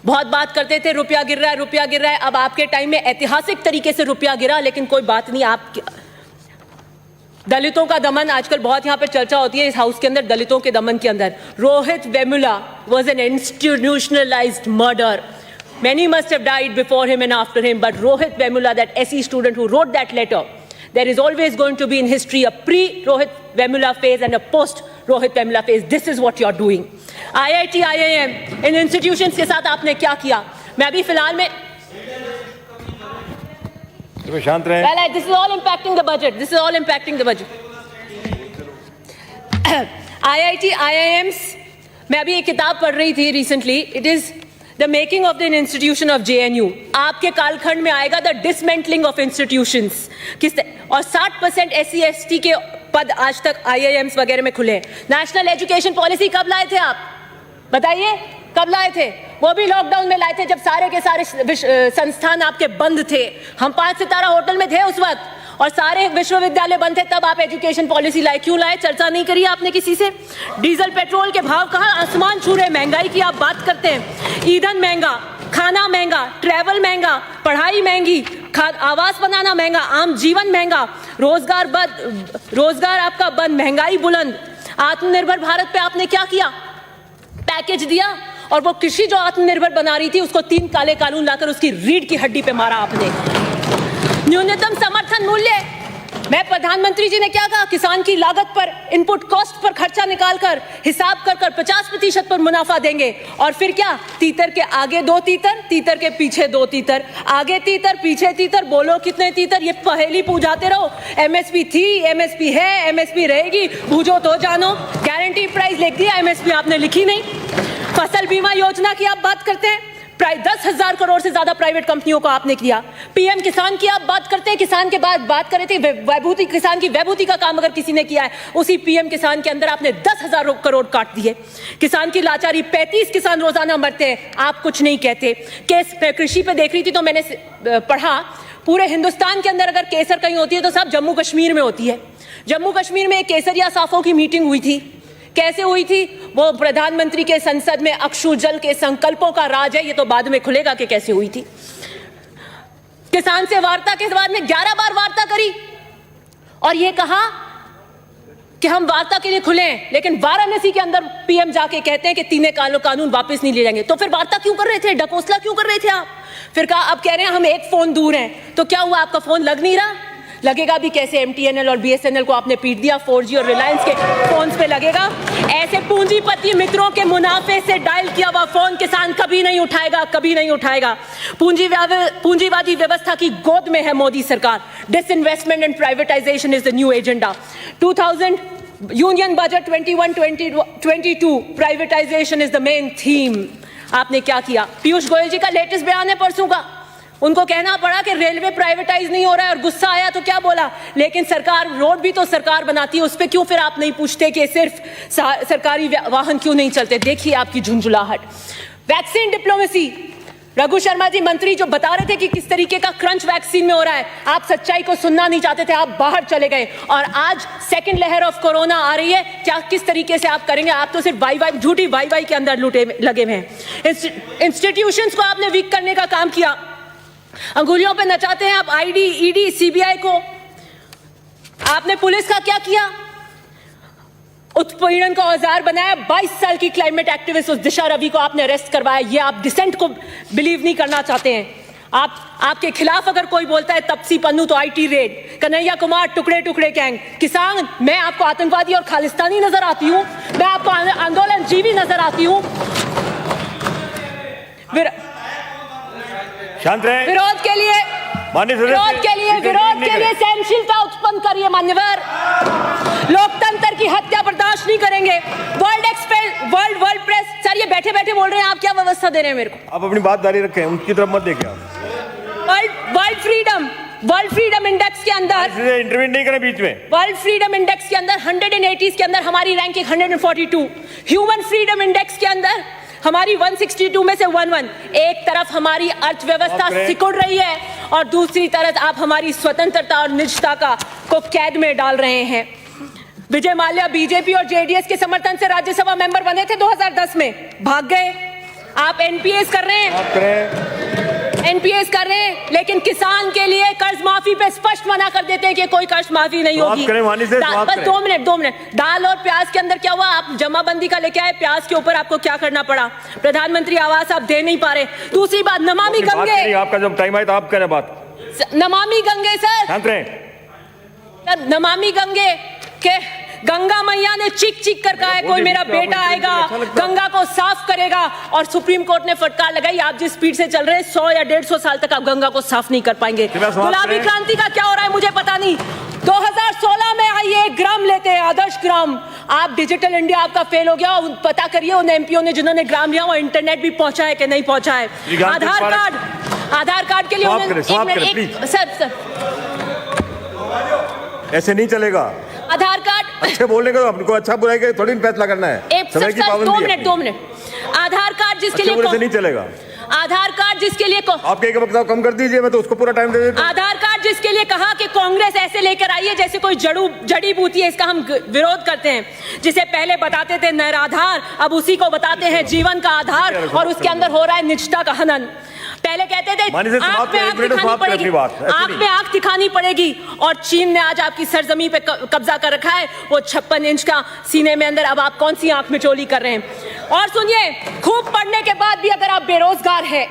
बहुत बात करते थे रुपया गिर रहा है, रुपया गिर रहा है। अब आपके टाइम में ऐतिहासिक तरीके से रुपया गिरा, लेकिन कोई बात नहीं। आप दलितों का दमन आजकल बहुत यहाँ पे चर्चा होती है इस हाउस के अंदर, दलितों के दमन के अंदर। Rohit Vemula was an institutionalized murder. Many must have died before him and after him, but Rohit Vemula, that SE student who wrote that letter, there is always going to be in history a pre-Rohit Vemula phase and a post-Rohit Vemula phase. This is what you're doing. IIT, IIM, in institutions के साथ आपने क्या किया? मैं अभी फिलहाल में शांत रहें। Well, this is all impacting the budget. This is all impacting the budget. IIT, IIMs, मैं अभी एक किताब पढ़ रही थी recently. It is The making of the institution of JNU. आपके कालखंड में आएगा the dismantling of institutions. और 60% SC ST के पद आज तक IIMs वगैरह में खुले हैं। नेशनल एजुकेशन पॉलिसी कब लाए थे आप? बताइए कब लाए थे? वो भी लॉकडाउन में लाए थे जब सारे के सारे संस्थान आपके बंद थे। हम 5 सितारा होटल में थे उस वक्त, और सारे विश्वविद्यालय बंद थे, तब आप एजुकेशन पॉलिसी लाए। क्यों लाए? चर्चा नहीं करी आपने किसी से। डीजल पेट्रोल के भाव कहां आसमान छू रहे, महंगाई की आप बात करते हैं। ईंधन महंगा, खाना महंगा, ट्रैवल महंगा, महंगा, पढ़ाई महंगी, आवास बनाना महंगा, आम जीवन महंगा, रोजगार आपका बंद, महंगाई बुलंद। आत्मनिर्भर भारत पे आपने क्या किया? पैकेज दिया और वो कृषि जो आत्मनिर्भर बना रही थी उसको 3 काले कानून लाकर उसकी रीढ़ की हड्डी पे मारा आपने। न्यूनतम समर्थन मूल्य, मैं प्रधानमंत्री जी ने क्या कहा? किसान की लागत पर, इनपुट कॉस्ट पर खर्चा निकालकर हिसाब कर 50% पर मुनाफा देंगे। और फिर क्या? तीतर के आगे 2 तीतर, तीतर के पीछे 2 तीतर, आगे तीतर पीछे तीतर, बोलो कितने तीतर? ये पहेली पूछाते रहो। एमएसपी थी, एमएसपी है, एमएसपी रहेगी, बूझो तो जानो। गारंटी प्राइस लिख दिया, एमएसपी आपने लिखी नहीं। फसल बीमा योजना की आप बात करते हैं, 10,000 करोड़ से ज्यादा प्राइवेट कंपनियों को आपने किया। पीएम किसान की आप बात करते हैं, किसान के बाद बात कर रहे थे वैभूति, किसान की वैभूति का काम अगर किसी ने किया है, उसी पीएम किसान के अंदर आपने 10,000 करोड़ काट दिए। किसान की लाचारी, 35 किसान रोजाना मरते हैं, आप कुछ नहीं कहते। केस कृषि पे देख रही थी तो मैंने पढ़ा, पूरे हिंदुस्तान के अंदर अगर केसर कहीं होती है तो सब जम्मू कश्मीर में होती है। जम्मू कश्मीर में एक केसरिया साफों की मीटिंग हुई थी। कैसे हुई थी? वो प्रधानमंत्री के संसद में अक्षु जल के संकल्पों का राज है, ये तो बाद में खुलेगा कि कैसे हुई थी। किसान से वार्ता के बाद में 11 बार वार्ता करी और ये कहा कि हम वार्ता के लिए खुले हैं, लेकिन वाराणसी के अंदर पीएम जाके कहते हैं कि 3 कानून वापस नहीं ले जाएंगे। तो फिर वार्ता क्यों कर रहे थे? डकोसला क्यों कर रहे थे आप? फिर कहा, अब कह रहे हैं हम एक फोन दूर हैं। तो क्या हुआ? आपका फोन लग नहीं रहा? लगेगा भी कैसे? एमटीएनएल और बीएसएनएल को आपने पीट दिया, 4G और रिलायंस के फोन्स पे लगेगा। ऐसे पूंजीपति मित्रों के मुनाफे से डायल किया हुआ फोन किसान कभी नहीं उठाएगा, कभी नहीं उठाएगा। पूंजीवादी व्यवस्था की गोद में है मोदी सरकार। Disinvestment and privatisation is the new agenda. 2000 union budget 21-22 privatisation is the main theme. आपने क्या किया? पीयूष गोयल जी का लेटेस्ट बयान है परसों का, उनको कहना पड़ा कि रेलवे प्राइवेटाइज नहीं हो रहा है और गुस्सा आया तो क्या बोला? लेकिन सरकार, रोड भी तो सरकार बनाती है, उस पे क्यों फिर आप नहीं पूछते कि सिर्फ सरकारी वाहन क्यों नहीं चलते? देखिए आपकी झुंझुलाहट। वैक्सीन डिप्लोमेसी, रघु शर्मा जी मंत्री जो बता रहे थे कि किस तरीके का क्रंच वैक्सीन में हो रहा है, आप सच्चाई को सुनना नहीं चाहते थे, आप बाहर चले गए। और आज सेकंड लहर ऑफ कोरोना आ रही है, क्या किस तरीके से आप करेंगे? आप तो सिर्फ वाई झूठी वाई के अंदर लगे हुए हैं। इंस्टीट्यूशंस को आपने वीक करने का काम किया, अंगुलियों पे नचाते हैं आप आईडी, ईडी, सीबीआई को। आपने पुलिस का क्या किया? उत्पीड़न का औजार बनाया। 22 साल की क्लाइमेट एक्टिविस्ट उस दिशा रवि को आपने अरेस्ट करवाया। ये आप डिसेंट को बिलीव नहीं करना चाहते हैं। आपके खिलाफ अगर कोई बोलता है तपसी पन्नू तो आईटी रेड, कन्हैया कुमार टुकड़े टुकड़े गैंग। किसान, मैं आपको आतंकवादी और खालिस्तानी नजर आती हूं? मैं आपको आंदोलन जीवी नजर आती हूं? शांत रहे। विरोध के लिए सहनशीलता उत्पन्न करिए मान्यवर। लोकतंत्र की हत्या बर्दाश्त नहीं करेंगे। वर्ल्ड प्रेस, सर ये बैठे बैठे बोल रहे हैं, आप क्या व्यवस्था दे रहे हैं मेरे को? आप अपनी बात जारी रखें, उनकी तरफ मत देखिए आप। वर्ल्ड फ्रीडम इंडेक्स के अंदर इंटरव्यू नहीं करें बीच में। वर्ल्ड फ्रीडम इंडेक्स के अंदर 180 के अंदर हमारी रैंकिंग 142। ह्यूमन फ्रीडम इंडेक्स के अंदर हमारी 162 में से 11। एक तरफ हमारी अर्थव्यवस्था सिकुड़ रही है और दूसरी तरफ आप हमारी स्वतंत्रता और निजता को कैद में डाल रहे हैं। विजय माल्या बीजेपी और जेडीएस के समर्थन से राज्यसभा मेंबर बने थे 2010 में, भाग गए। आप एनपीएस कर रहे हैं, लेकिन किसान के लिए कर्ज माफी पे स्पष्ट मना कर देते हैं कि कोई कर्ज माफी नहीं होगी। बस 2 मिनट। दाल और प्याज के अंदर क्या हुआ? आप जमाबंदी का लेके आए, प्याज के ऊपर आपको क्या करना पड़ा? प्रधानमंत्री आवास आप दे नहीं पा रहे। दूसरी बात, नमामि गंगे, आपका जब टाइम आए तो आप करें बात। नमामि गंगे सर, नमामि गंगे के गंगा मैया ने चीख कर कहा है कोई मेरा बेटा आएगा, गंगा को साफ करेगा। और सुप्रीम कोर्ट ने फटकार लगाई, आप जिस स्पीड से चल रहे हैं 100 या 150 साल तक आप गंगा को साफ नहीं कर पाएंगे। गुलाबी क्रांति का क्या हो रहा है मुझे पता नहीं। 2016 में आइए 1 ग्राम लेते हैं, आदर्श ग्राम। आप डिजिटल इंडिया आपका फेल हो गया। पता करिए उन एमपीओ ने जिन्होंने ग्राम लिया वो इंटरनेट भी पहुंचा है कि नहीं पहुंचा है। आधार कार्ड के लिए सर ऐसे नहीं चलेगा। आधार कार्ड अच्छे बोलने का आपको अच्छा बुराई के थोड़ी फैसला करना है। समय की पाबंदी है। 2 मिनट। आधार कार्ड जिसके लिए नहीं चलेगा। आधार कार्ड जिसके लिए आपके एक वक्त कम कर दीजिए, मैं तो उसको पूरा टाइम दे देता हूं। आधार कार्ड जिसके लिए कहा कि कांग्रेस ऐसे लेकर आई है जैसे कोई जड़ी बूटी है, इसका हम विरोध करते हैं। जिसे पहले बताते थे निराधार, अब उसी को बताते हैं जीवन का आधार, और उसके अंदर हो रहा है निजता का हनन। पहले कहते थे मानी से समाप्त करें, एक मिनट में समाप्त करें अपनी बात। आंख में आंख दिखानी पड़ेगी, और चीन ने आज आपकी सरजमी पे कब्जा कर रखा है, वो 56 इंच का सीने में अंदर। अब आप कौन सी आंख में चोली कर रहे हैं? और सुनिए, खूब पढ़ने के बाद भी अगर आप बेरोजगार हैं,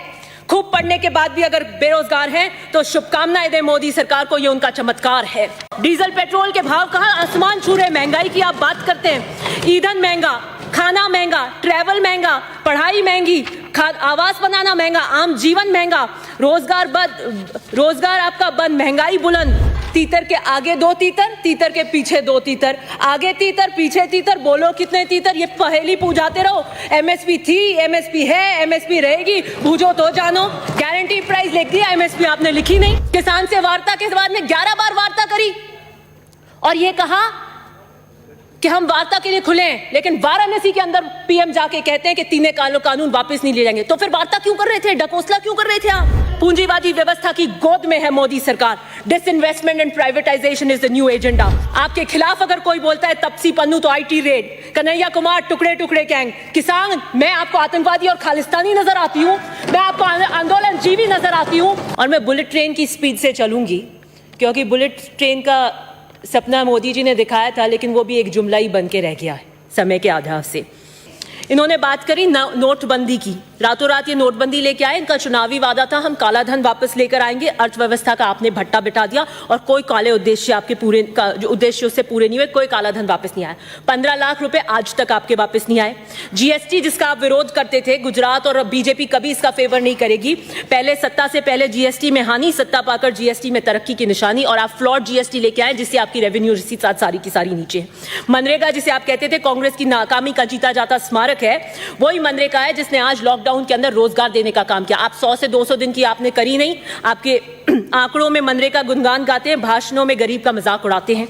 खूब पढ़ने के बाद भी अगर बेरोजगार हैं, तो शुभकामनाएं दें मोदी सरकार को, ये उनका चमत्कार है। डीजल पेट्रोल के भाव कहां आसमान छू रहे, महंगाई की आप बात करते हैं। ईंधन महंगा, खाना महंगा, ट्रैवल महंगा, पढ़ाई महंगी, आवास बनाना महंगा, आम जीवन महंगा, रोजगार बंद, रोजगार आपका बंद, महंगाई बुलंद। तीतर के आगे दो तीतर, तीतर के पीछे दो तीतर, आगे तीतर पीछे तीतर, बोलो कितने तीतर, ये पहेली पूछाते रहो। एमएसपी थी, एमएसपी है, एमएसपी रहेगी, बूझो तो जानो। गारंटी प्राइस लिख दिया, एमएसपी आपने लिखी नहीं। किसान से वार्ता के बाद में 11 बार वार्ता करी और ये कहा कि हम वार्ता के लिए खुले हैं, लेकिन वाराणसी के अंदर पीएम जाके कहते हैं कि तीनों कानून वापस नहीं ले जाएंगे। तो फिर वार्ता क्यों कर रहे थे, ढकोसला क्यों कर रहे थे आप? पूंजीवादी व्यवस्था की गोद में है मोदी सरकार। Disinvestment and privatisation is the new agenda. आपके खिलाफ अगर कोई बोलता है तपसी पन्नू तो आईटी रेड, कन्हैया कुमार टुकड़े टुकड़े गैंग, किसान मैं आपको आतंकवादी और खालिस्तानी नजर आती हूँ, मैं आपको आंदोलन जीवी नजर आती हूँ, और मैं बुलेट ट्रेन की स्पीड से चलूंगी, क्योंकि बुलेट ट्रेन का सपना मोदी जी ने दिखाया था, लेकिन वो भी एक जुमला ही बन के रह गया है समय के आधार से। इन्होंने बात करी नोटबंदी की, रातों रात ये नोटबंदी लेके आए। इनका चुनावी वादा था हम काला धन वापस लेकर आएंगे, अर्थव्यवस्था का आपने भट्टा बिठा दिया और कोई काले उद्देश्य आपके पूरे जो उद्देश्य उससे पूरे नहीं हुए, कोई काला धन वापस नहीं आया। 15 लाख रुपए आज तक आपके वापस नहीं आए। जीएसटी जिसका आप विरोध करते थे, गुजरात और बीजेपी कभी इसका फेवर नहीं करेगी। पहले सत्ता से पहले जीएसटी में हानि, सत्ता पाकर जीएसटी में तरक्की की निशानी, और आप फ्लॉड जीएसटी लेके आए जिससे आपकी रेवेन्यू रिसीट सारी की सारी नीचे है। मनरेगा जिसे आप कहते थे कांग्रेस की नाकामी का जीता जाता स्मारक है, वही मनरेगा है जिसने आज लॉकडाउन के अंदर रोजगार देने का काम किया। आप 100 से 200 दिन की आपने करी नहीं। आपके आंकड़ों में मनरेगा गुणगान गाते हैं, भाषणों में गरीब का मजाक उड़ाते हैं।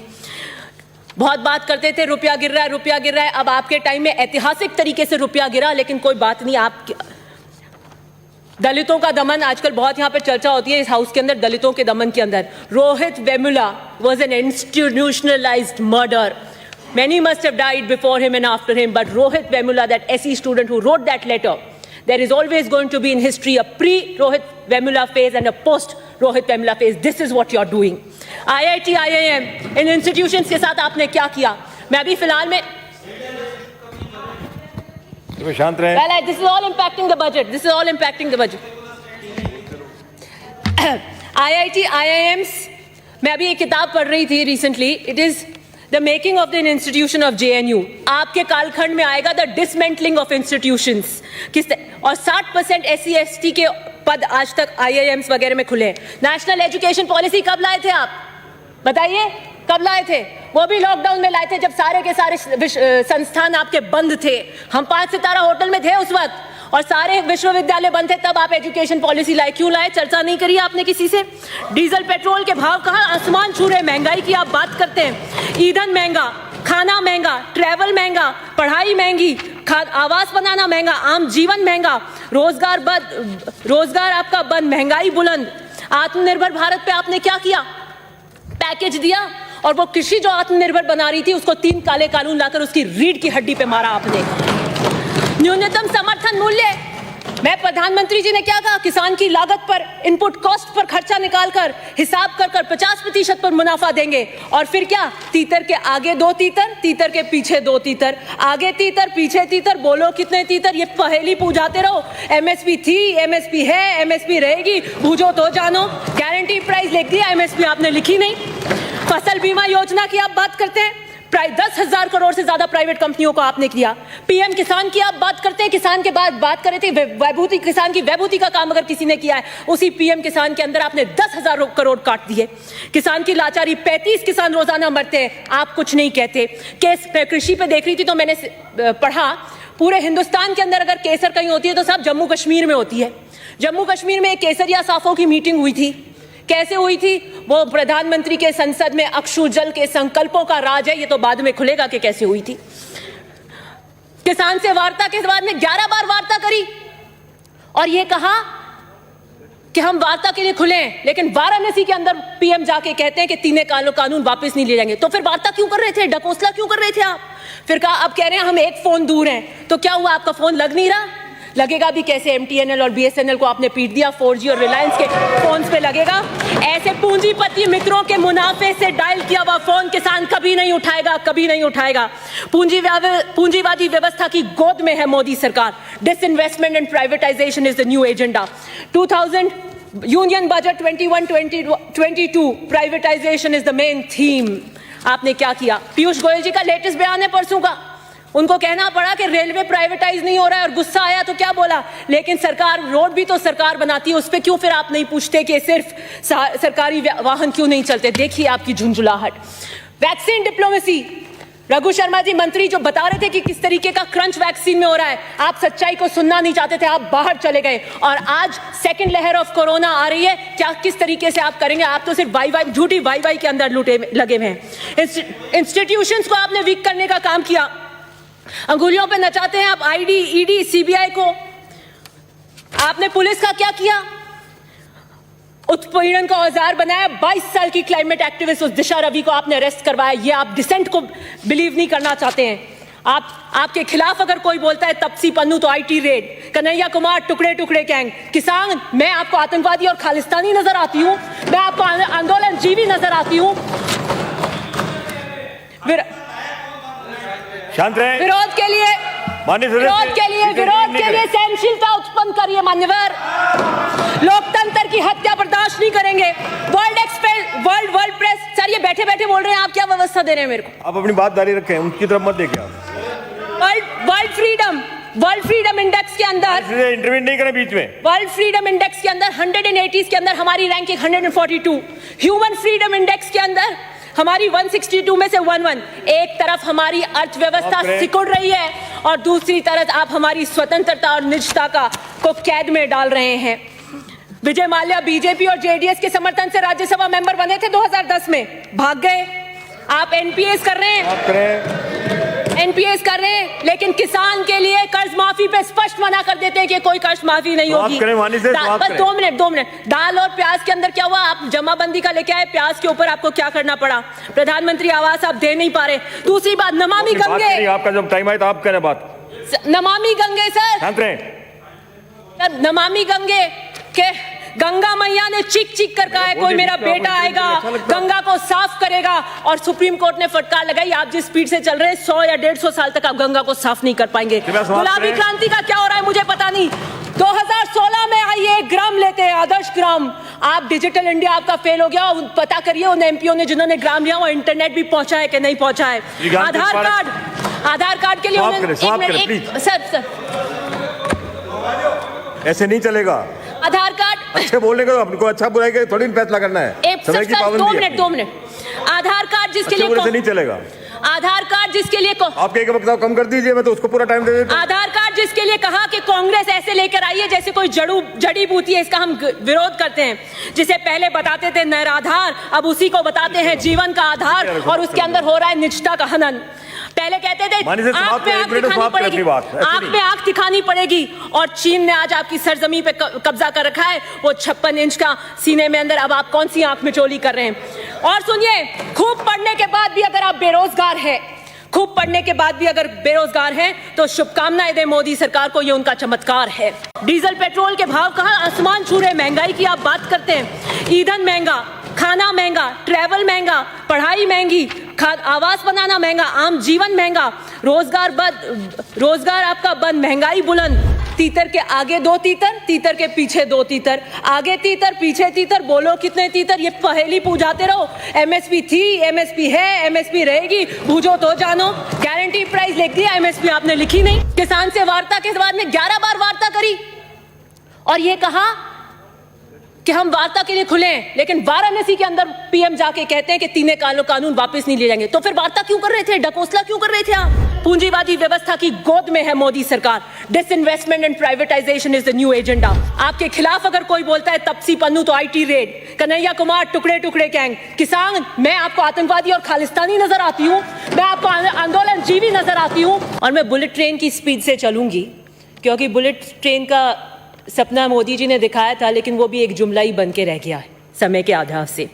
बहुत बात करते थे रुपया गिर रहा है, रुपया गिर रहा है। अब आपके टाइम में ऐतिहासिक तरीके से रुपया गिरा, लेकिन कोई बात नहीं। आप दलितों का दमन आजकल बहुत यहां पर चर्चा होती है इस हाउस के अंदर, दलितों के दमन के अंदर। Rohit Vemula was an institutionalized murder. Many must have died before him and after him, but Rohit Vemula, that SE student who wrote that letter, there is always going to be in history a pre-Rohit Vemula phase and a post-Rohit Vemula phase. This is what you're doing. IIT, IIM, in institutions के साथ आपने क्या किया? मैं अभी फिलहाल में शांत रहें। Well, this is all impacting the budget. This is all impacting the budget. IIT, IIMs, मैं अभी एक किताब पढ़ रही थी recently. It is The making of the institution of JNU. आपके कालखंड में आएगा the dismantling of institutions. और 60% SC/ST के पद आज तक IIMs वगैरह में खुले हैं। नेशनल एजुकेशन पॉलिसी कब लाए थे आप? बताइए कब लाए थे? वो भी लॉकडाउन में लाए थे जब सारे के सारे संस्थान आपके बंद थे। हम 5 सितारा होटल में थे उस वक्त और सारे विश्वविद्यालय बंद थे, तब आप एजुकेशन पॉलिसी लाए। क्यों लाए? चर्चा नहीं करी आपने किसी से। डीजल पेट्रोल के भाव कहां आसमान छू रहे, महंगाई की आप बात करते हैं। ईंधन महंगा, खाना महंगा, ट्रैवल महंगा, पढ़ाई महंगी, आवास बनाना महंगा, आम जीवन महंगा, रोजगार बंद, रोजगार आपका बंद, महंगाई बुलंद। आत्मनिर्भर भारत पे आपने क्या किया? पैकेज दिया और वो कृषि जो आत्मनिर्भर बना रही थी उसको 3 काले कानून लाकर उसकी रीढ़ की हड्डी पे मारा आपने। न्यूनतम समर्थन मूल्य, मैं प्रधानमंत्री जी ने क्या कहा? किसान की लागत पर, इनपुट कॉस्ट पर खर्चा निकालकर हिसाब कर 50% पर मुनाफा देंगे। और फिर क्या? तीतर के आगे 2 तीतर, तीतर के पीछे 2 तीतर, आगे तीतर पीछे तीतर, बोलो कितने तीतर, ये पहेली पूछाते रहो। एमएसपी थी, एमएसपी है, एमएसपी रहेगी, बूझो तो जानो। गारंटी प्राइस लिख दिया, एमएसपी आपने लिखी नहीं। फसल बीमा योजना की आप बात करते हैं, 10,000 करोड़ से ज्यादा प्राइवेट कंपनियों को आपने किया। पीएम किसान की आप बात करते हैं, किसान के बाद बात कर रहे थे वैभूति, किसान की वैभूति का काम अगर किसी ने किया है, उसी पीएम किसान के अंदर आपने 10,000 करोड़ काट दिए। किसान की लाचारी, 35 किसान रोजाना मरते हैं, आप कुछ नहीं कहते। केस कृषि पे देख रही थी तो मैंने पढ़ा, पूरे हिंदुस्तान के अंदर अगर केसर कहीं होती है तो सब जम्मू कश्मीर में होती है। जम्मू कश्मीर में एक केसरिया साफों की मीटिंग हुई थी। कैसे हुई थी? वो प्रधानमंत्री के संसद में अक्षु जल के संकल्पों का राज है, ये तो बाद में खुलेगा कि कैसे हुई थी। किसान से वार्ता के बाद में 11 बार वार्ता करी और ये कहा कि हम वार्ता के लिए खुले हैं, लेकिन वाराणसी के अंदर पीएम जाके कहते हैं कि तीनों कानून वापस नहीं ले जाएंगे। तो फिर वार्ता क्यों कर रहे थे? ढकोसला क्यों कर रहे थे आप? फिर कहा, अब कह रहे हैं हम एक फोन दूर हैं। तो क्या हुआ? आपका फोन लग नहीं रहा? लगेगा भी कैसे MTNL और BSNL को आपने पीट दिया, 4G और रिलायंस के फोन्स पे लगेगा। ऐसे पूंजीपति मित्रों के मुनाफे से डायल किया हुआ फोन किसान कभी नहीं उठाएगा, कभी नहीं उठाएगा। पूंजीवादी व्यवस्था की गोद में है मोदी सरकार। Disinvestment and privatisation is the new agenda. 2000 union budget 21-22 privatisation is the main theme. आपने क्या किया? पीयूष गोयल जी का लेटेस्ट बयान है परसों का, उनको कहना पड़ा कि रेलवे प्राइवेटाइज नहीं हो रहा है और गुस्सा आया तो क्या बोला, लेकिन सरकार रोड भी तो सरकार बनाती है, उस पर क्यों फिर आप नहीं पूछते कि सिर्फ सरकारी वाहन क्यों नहीं चलते? देखिए आपकी झुंझुलाहट। वैक्सीन डिप्लोमेसी, रघु शर्मा जी मंत्री जो बता रहे थे कि किस तरीके का क्रंच वैक्सीन में हो रहा है, आप सच्चाई को सुनना नहीं चाहते थे, आप बाहर चले गए और आज सेकंड लहर ऑफ कोरोना आ रही है, क्या किस तरीके से आप करेंगे? आप तो सिर्फ वाई झूठी वाई के अंदर लगे हुए हैं। इंस्टीट्यूशंस को आपने वीक करने का काम किया, अंगुलियों पे नचाते हैं आप ID, ED, CBI को। आपने पुलिस का क्या किया? उत्पीड़न का औजार बनाया। 22 साल की क्लाइमेट एक्टिविस्ट उस दिशा रवि को आपने अरेस्ट करवाया। ये आप डिसेंट को बिलीव नहीं करना चाहते हैं। आपके खिलाफ अगर कोई बोलता है तपसी पन्नू तो IT रेड, कन्हैया कुमार टुकड़े टुकड़े गैंग। किसान, मैं आपको आतंकवादी और खालिस्तानी नजर आती हूं, मैं आपको आंदोलन जीवी नजर आती हूं। शांत रहे। विरोध के लिए सहनशीलता उत्पन्न करिए मान्यवर। लोकतंत्र की हत्या बर्दाश्त नहीं करेंगे। वर्ल्ड प्रेस, सर ये बैठे बैठे बोल रहे हैं, आप क्या व्यवस्था दे रहे हैं मेरे को? आप अपनी बात जारी रखें, उनकी तरफ मत देखिए आप। वर्ल्ड फ्रीडम इंडेक्स के अंदर इंटरव्यू नहीं करें बीच में। वर्ल्ड फ्रीडम इंडेक्स के अंदर 180 के अंदर हमारी रैंकिंग 142। ह्यूमन फ्रीडम इंडेक्स के अंदर हमारी 162 में से 11। एक तरफ हमारी अर्थव्यवस्था सिकुड़ रही है और दूसरी तरफ आप हमारी स्वतंत्रता और निजता को कैद में डाल रहे हैं। विजय माल्या बीजेपी और JDS के समर्थन से राज्यसभा मेंबर बने थे 2010 में, भाग गए। आप NPS कर रहे हैं, लेकिन किसान के लिए कर्ज माफी पे स्पष्ट मना कर देते हैं कि कोई कर्ज माफी नहीं होगी। बस 2 मिनट। दाल और प्याज के अंदर क्या हुआ? आप जमाबंदी का लेके आए, प्याज के ऊपर आपको क्या करना पड़ा? प्रधानमंत्री आवास आप दे नहीं पा रहे। दूसरी बात, नमामि गंगे, आपका जब टाइम आए तो आप करें बात। नमामि गंगे सर, नमामि गंगे के गंगा मैया ने चीख कर कहा है कोई मेरा बेटा आएगा, गंगा को साफ करेगा, और सुप्रीम कोर्ट ने फटकार लगाई। आप जिस स्पीड से चल रहे हैं 100 या 150 साल तक आप गंगा को साफ नहीं कर पाएंगे। गुलाबी क्रांति का क्या हो रहा है मुझे पता नहीं। 2016 में आइए ग्राम लेते हैं, आदर्श ग्राम। आप डिजिटल इंडिया आपका फेल हो गया। पता करिए उन MPO ने जिन्होंने ग्राम लिया वो इंटरनेट भी पहुंचा है कि नहीं पहुंचा है। आधार कार्ड के लिए सर ऐसे नहीं चलेगा। आधार कार्ड अच्छे बोलने का आपको अच्छा बुराई के थोड़ी फैसला करना है। समय की पाबंदी है। 2 मिनट। आधार कार्ड जिसके लिए नहीं चलेगा। आधार कार्ड जिसके लिए आप एक वक्त कम कर दीजिए, मैं तो उसको पूरा टाइम दे देता हूं। आधार कार्ड जिसके लिए कहा कि कांग्रेस ऐसे लेकर आई है जैसे कोई जड़ी बूटी है, इसका हम विरोध करते हैं। जिसे पहले बताते थे निराधार, अब उसी को बताते हैं जीवन का आधार, और उसके अंदर हो रहा है निजता का हनन। पहले कहते थे आंख में आंख दिखानी पड़ेगी, और चीन ने आज आपकी सरजमी पे कब्जा कर रखा है। वो 56 इंच का सीने में अंदर, अब आप कौन सी आंख में चोली कर रहे हैं? और सुनिए, खूब पढ़ने के बाद भी अगर आप बेरोजगार हैं, तो शुभकामनाएं दें मोदी सरकार को, ये उनका चमत्कार है। डीजल पेट्रोल के भाव कहां आसमान छू रहे, महंगाई की आप बात करते हैं। ईंधन महंगा, खाना महंगा, ट्रैवल महंगा, पढ़ाई महंगी, आवास बनाना महंगा, आम जीवन महंगा, रोजगार आपका बंद, महंगाई बुलंद। तीतर के आगे 2 तीतर, तीतर के पीछे 2 तीतर, आगे तीतर पीछे तीतर, बोलो कितने तीतर? ये पहेली पूछाते रहो। MSP थी, MSP है, MSP रहेगी, बूझो तो जानो। गारंटी प्राइस लिख दिया, MSP आपने लिखी नहीं। किसान से वार्ता के बाद में 11 बार वार्ता करी और ये कहा कि हम वार्ता के लिए खुले हैं, लेकिन वाराणसी के अंदर PM जाके कहते हैं कि 3 कानून वापस नहीं ले जाएंगे। तो फिर वार्ता क्यों कर रहे थे? ढकोसला क्यों कर रहे थे आप? पूंजीवादी व्यवस्था की गोद में है मोदी सरकार। Disinvestment and privatisation is the new agenda. आपके खिलाफ अगर कोई बोलता है तपसी पन्नू तो IT रेड, कन्हैया कुमार टुकड़े टुकड़े गैंग। किसान, मैं आपको आतंकवादी और खालिस्तानी नजर आती हूँ, मैं आपको आंदोलन जीवी नजर आती हूँ, और मैं बुलेट ट्रेन की स्पीड से चलूंगी, क्योंकि बुलेट ट्रेन का सपना मोदी जी ने दिखाया था, लेकिन वो भी एक जुमला ही बन के रह गया है समय के आधार से।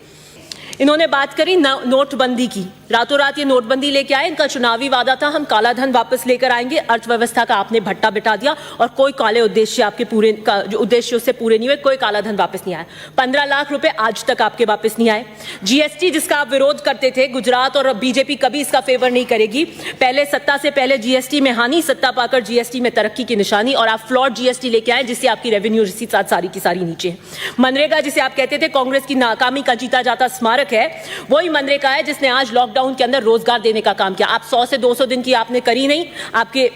इन्होंने बात करी नोटबंदी की। रातों रात ये नोटबंदी लेके आए। इनका चुनावी वादा था हम काला धन वापस लेकर आएंगे। अर्थव्यवस्था का आपने भट्टा बिठा दिया और कोई काले उद्देश्य आपके पूरे जो उद्देश्य उससे पूरे नहीं हुए। कोई काला धन वापस नहीं आया। 15 लाख रुपए आज तक आपके वापस नहीं आए। जीएसटी जिसका आप विरोध करते थे, गुजरात और बीजेपी कभी इसका फेवर नहीं करेगी। पहले सत्ता से पहले जीएसटी में हानि, सत्ता पाकर जीएसटी में तरक्की की निशानी, और आप फ्लॉड जीएसटी लेके आए जिससे आपकी रेवेन्यू रिसीट सारी की सारी नीचे है। मनरेगा जिसे आप कहते थे कांग्रेस की नाकामी का जीता जाता स्मारक है, वही मनरेगा है जिसने आज लॉकडाउन के अंदर रोजगार देने का काम किया। आप 100 से 200 दिन की आपने करी नहीं। आपके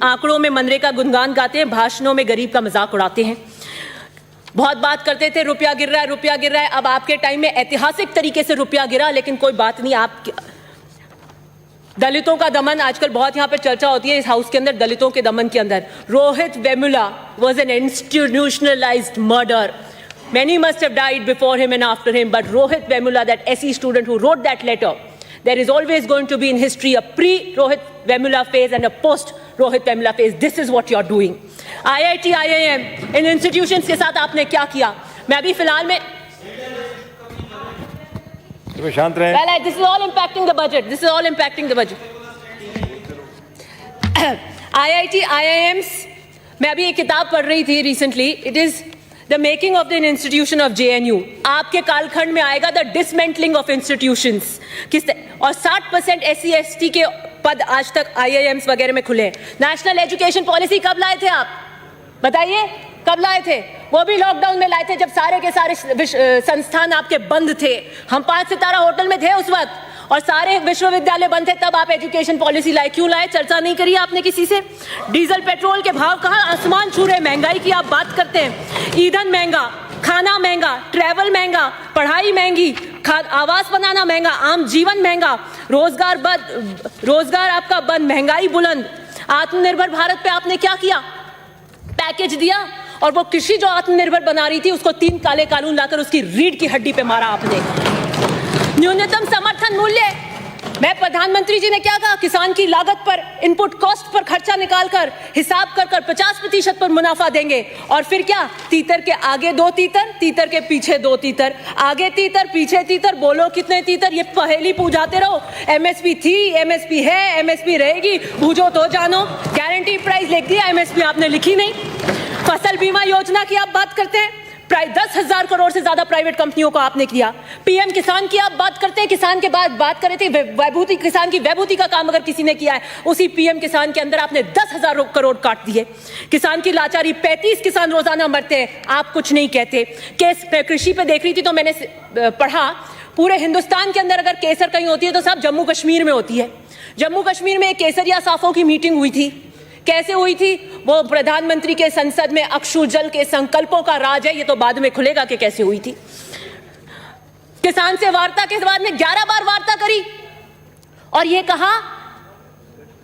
आंकड़ों में मनरेगा गुणगान गाते हैं, भाषणों में गरीब का मजाक उड़ाते हैं। बहुत बात करते थे रुपया गिर रहा है, रुपया गिर रहा है। अब आपके टाइम में ऐतिहासिक तरीके से रुपया गिरा, लेकिन कोई बात नहीं। आप दलितों का दमन आजकल बहुत यहां पर चर्चा होती है इस हाउस के अंदर, दलितों के दमन के अंदर। Rohit Vemula was an institutionalized murder. Many must have died before him and after him, but Rohit Vemula, that SE student who wrote that letter, there is always going to be in history a pre-Rohit Vemula phase and a post-Rohit Vemula phase. This is what you're doing. IIT, IIM, in institutions के साथ आपने क्या किया? मैं अभी फिलहाल में शांत रहे। Well, this is all impacting the budget. This is all impacting the budget. IIT, IIMs, मैं अभी एक किताब पढ़ रही थी recently. It is The Making of the Institution of JNU. आपके कालखंड में आएगा the dismantling of institutions. और 60% SC ST के पद आज तक IIMs वगैरह में खुले हैं। नेशनल एजुकेशन पॉलिसी कब लाए थे आप? बताइए कब लाए थे? वो भी लॉकडाउन में लाए थे जब सारे के सारे संस्थान आपके बंद थे। हम 5 सितारा होटल में थे उस वक्त और सारे विश्वविद्यालय बंद थे, तब आप एजुकेशन पॉलिसी लाए। क्यों लाए? चर्चा नहीं करी आपने किसी से। डीजल पेट्रोल के भाव कहाँ आसमान छू रहे। महंगाई की आप बात करते हैं, ईंधन महंगा, खाना महंगा, ट्रैवल महंगा, पढ़ाई महंगी, आवास बनाना महंगा, आम जीवन महंगा, रोजगार बंद, रोजगार आपका बंद, महंगाई बुलंद। आत्मनिर्भर भारत पे आपने क्या किया? पैकेज दिया और वो कृषि जो आत्मनिर्भर बना रही थी उसको 3 काले कानून लाकर उसकी रीढ़ की हड्डी पे मारा आपने। न्यूनतम समर्थन मूल्य, मैं प्रधानमंत्री जी ने क्या कहा? किसान की लागत पर, इनपुट कॉस्ट पर खर्चा निकालकर हिसाब कर 50% पर मुनाफा देंगे। और फिर क्या? तीतर के आगे 2 तीतर, तीतर के पीछे 2 तीतर, आगे तीतर पीछे तीतर, बोलो कितने तीतर? ये पहेली पूछाते रहो। एमएसपी थी, एमएसपी है, एमएसपी रहेगी, बूझो तो जानो। गारंटी प्राइस लिख दिया, एमएसपी आपने लिखी नहीं। फसल बीमा योजना की आप बात करते हैं, 10,000 करोड़ से ज्यादा प्राइवेट कंपनियों को आपने किया। पीएम किसान की आप बात करते हैं, किसान के बाद बात कर रहे थे वैभूति, किसान की वैभूति का काम अगर किसी ने किया है, उसी पीएम किसान के अंदर आपने 10,000 करोड़ काट दिए। किसान की लाचारी, 35 किसान रोजाना मरते हैं, आप कुछ नहीं कहते। केस कृषि पे देख रही थी तो मैंने पढ़ा, पूरे हिंदुस्तान के अंदर अगर केसर कहीं होती है तो सब जम्मू कश्मीर में होती है। जम्मू कश्मीर में केसरिया साफों की मीटिंग हुई थी। कैसे हुई थी? वो प्रधानमंत्री के संसद में अक्षु जल के संकल्पों का राज है, ये तो बाद में खुलेगा कि कैसे हुई थी। किसान से वार्ता के बाद में 11 बार वार्ता करी और ये कहा